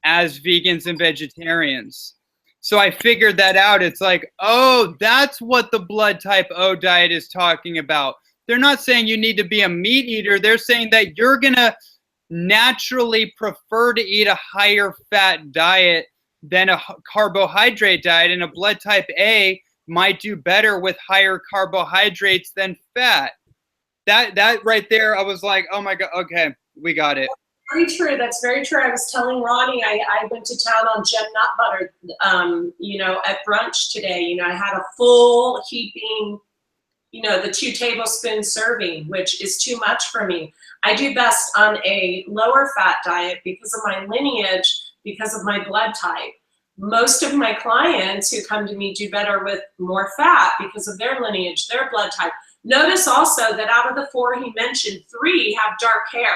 as vegans and vegetarians. So I figured that out. It's like, oh, that's what the blood type O diet is talking about. They're not saying you need to be a meat eater. They're saying that you're going to naturally prefer to eat a higher fat diet than a carbohydrate diet. And a blood type A might do better with higher carbohydrates than fat. That right there, I was like, oh my God, okay, we got it. Very true. That's very true. I was telling Ronnie, I went to town on Gem Nut Butter, you know, at brunch today. You know, I had a full heaping, you know, the 2 tablespoon serving, which is too much for me. I do best on a lower fat diet because of my lineage, because of my blood type. Most of my clients who come to me do better with more fat because of their lineage, their blood type. Notice also that out of the 4 he mentioned, 3 have dark hair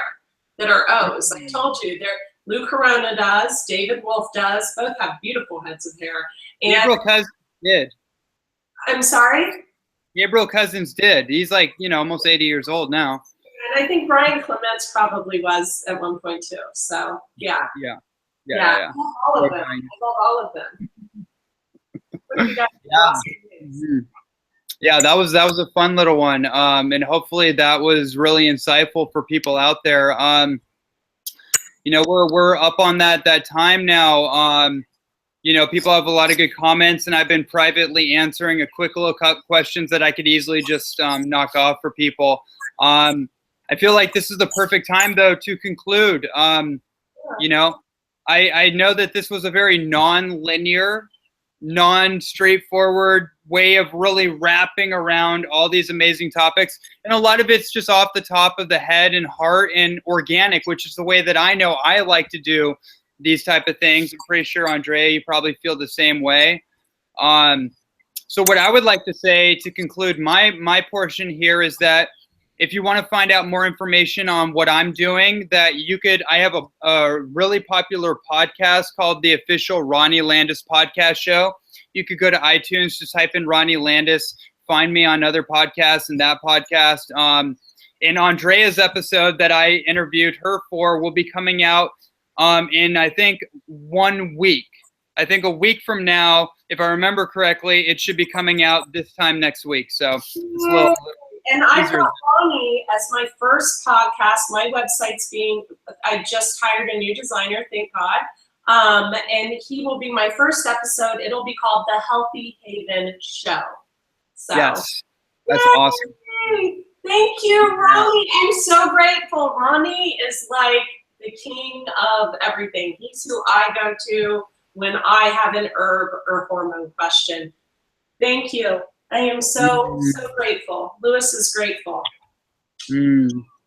that are O's. I told you, Lou Corona does, David Wolf does. Both have beautiful heads of hair. And Gabriel Cousins did. I'm sorry? Gabriel Cousins did. He's like, you know, almost 80 years old now. And I think Brian Clements probably was at one point too. So yeah. Yeah. All of them. I love all of them. What do you got? Yeah, that was a fun little one, and hopefully that was really insightful for people out there. You know, we're up on that time now. You know, people have a lot of good comments, and I've been privately answering a quick little questions that I could easily just knock off for people. I feel like this is the perfect time though to conclude. You know, I know that this was a very non-linear, non-straightforward way of really wrapping around all these amazing topics, and a lot of it's just off the top of the head and heart and organic, which is the way that I know I like to do these type of things. I'm pretty sure, Andrea, you probably feel the same way. So what I would like to say to conclude my portion here is that if you want to find out more information on what I'm doing, that you could, I have a really popular podcast called the Official Ronnie Landis Podcast Show. You could go to iTunes, just type in Ronnie Landis, find me on other podcasts and that podcast. And Andrea's episode that I interviewed her for will be coming out in, I think, 1 week. I think a week from now, if I remember correctly, it should be coming out this time next week. So it's a little and I've got Ronnie as my first podcast. My website's I just hired a new designer, thank God. And he will be my first episode. It'll be called The Healthy Haven Show. So, yes, that's awesome. Thank you, Ronnie. I'm so grateful. Ronnie is like the king of everything. He's who I go to when I have an herb or hormone question. Thank you. I am so grateful. Lewis is grateful.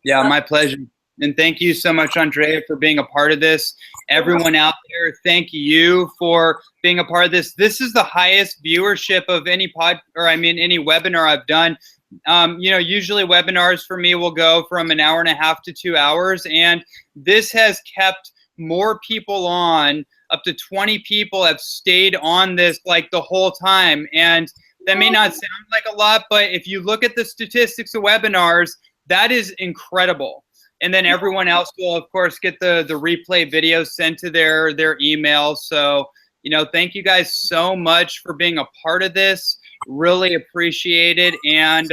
Yeah, my pleasure. And thank you so much, Andrea, for being a part of this. Everyone out there, thank you for being a part of this. This is the highest viewership of any any webinar I've done. You know, usually webinars for me will go from an hour and a half to 2 hours, and this has kept more people on. Up to 20 people have stayed on this like the whole time, and that may not sound like a lot, but if you look at the statistics of webinars, that is incredible. And then everyone else will, of course, get the replay videos sent to their email. So, you know, thank you guys so much for being a part of this. Really appreciate it. And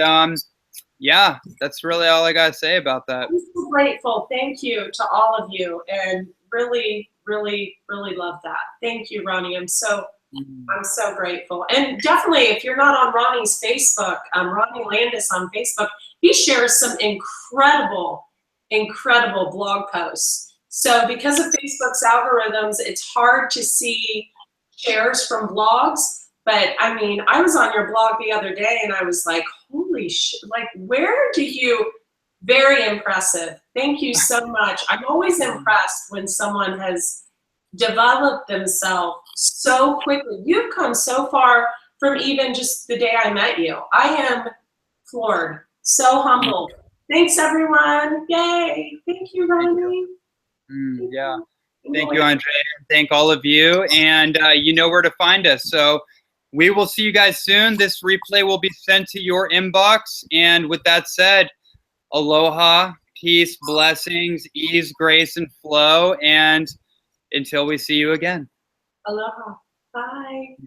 yeah, that's really all I got to say about that. I'm so grateful. Thank you to all of you. And really, really, really love that. Thank you, Ronnie. I'm so grateful. And definitely, if you're not on Ronnie's Facebook, Ronnie Landis on Facebook, he shares some incredible blog posts. So because of Facebook's algorithms, it's hard to see shares from blogs. But I mean, I was on your blog the other day and I was like, holy shit, like, where do you, very impressive. Thank you so much. I'm always impressed when someone has developed themselves so quickly. You've come so far from even just the day I met you. I am floored, so humbled. Thanks, everyone. Yay. Thank you, Ronnie. Yeah. Thank you, Andrea. Thank all of you. And you know where to find us. So we will see you guys soon. This replay will be sent to your inbox. And with that said, aloha, peace, blessings, ease, grace, and flow. And until we see you again. Aloha. Bye.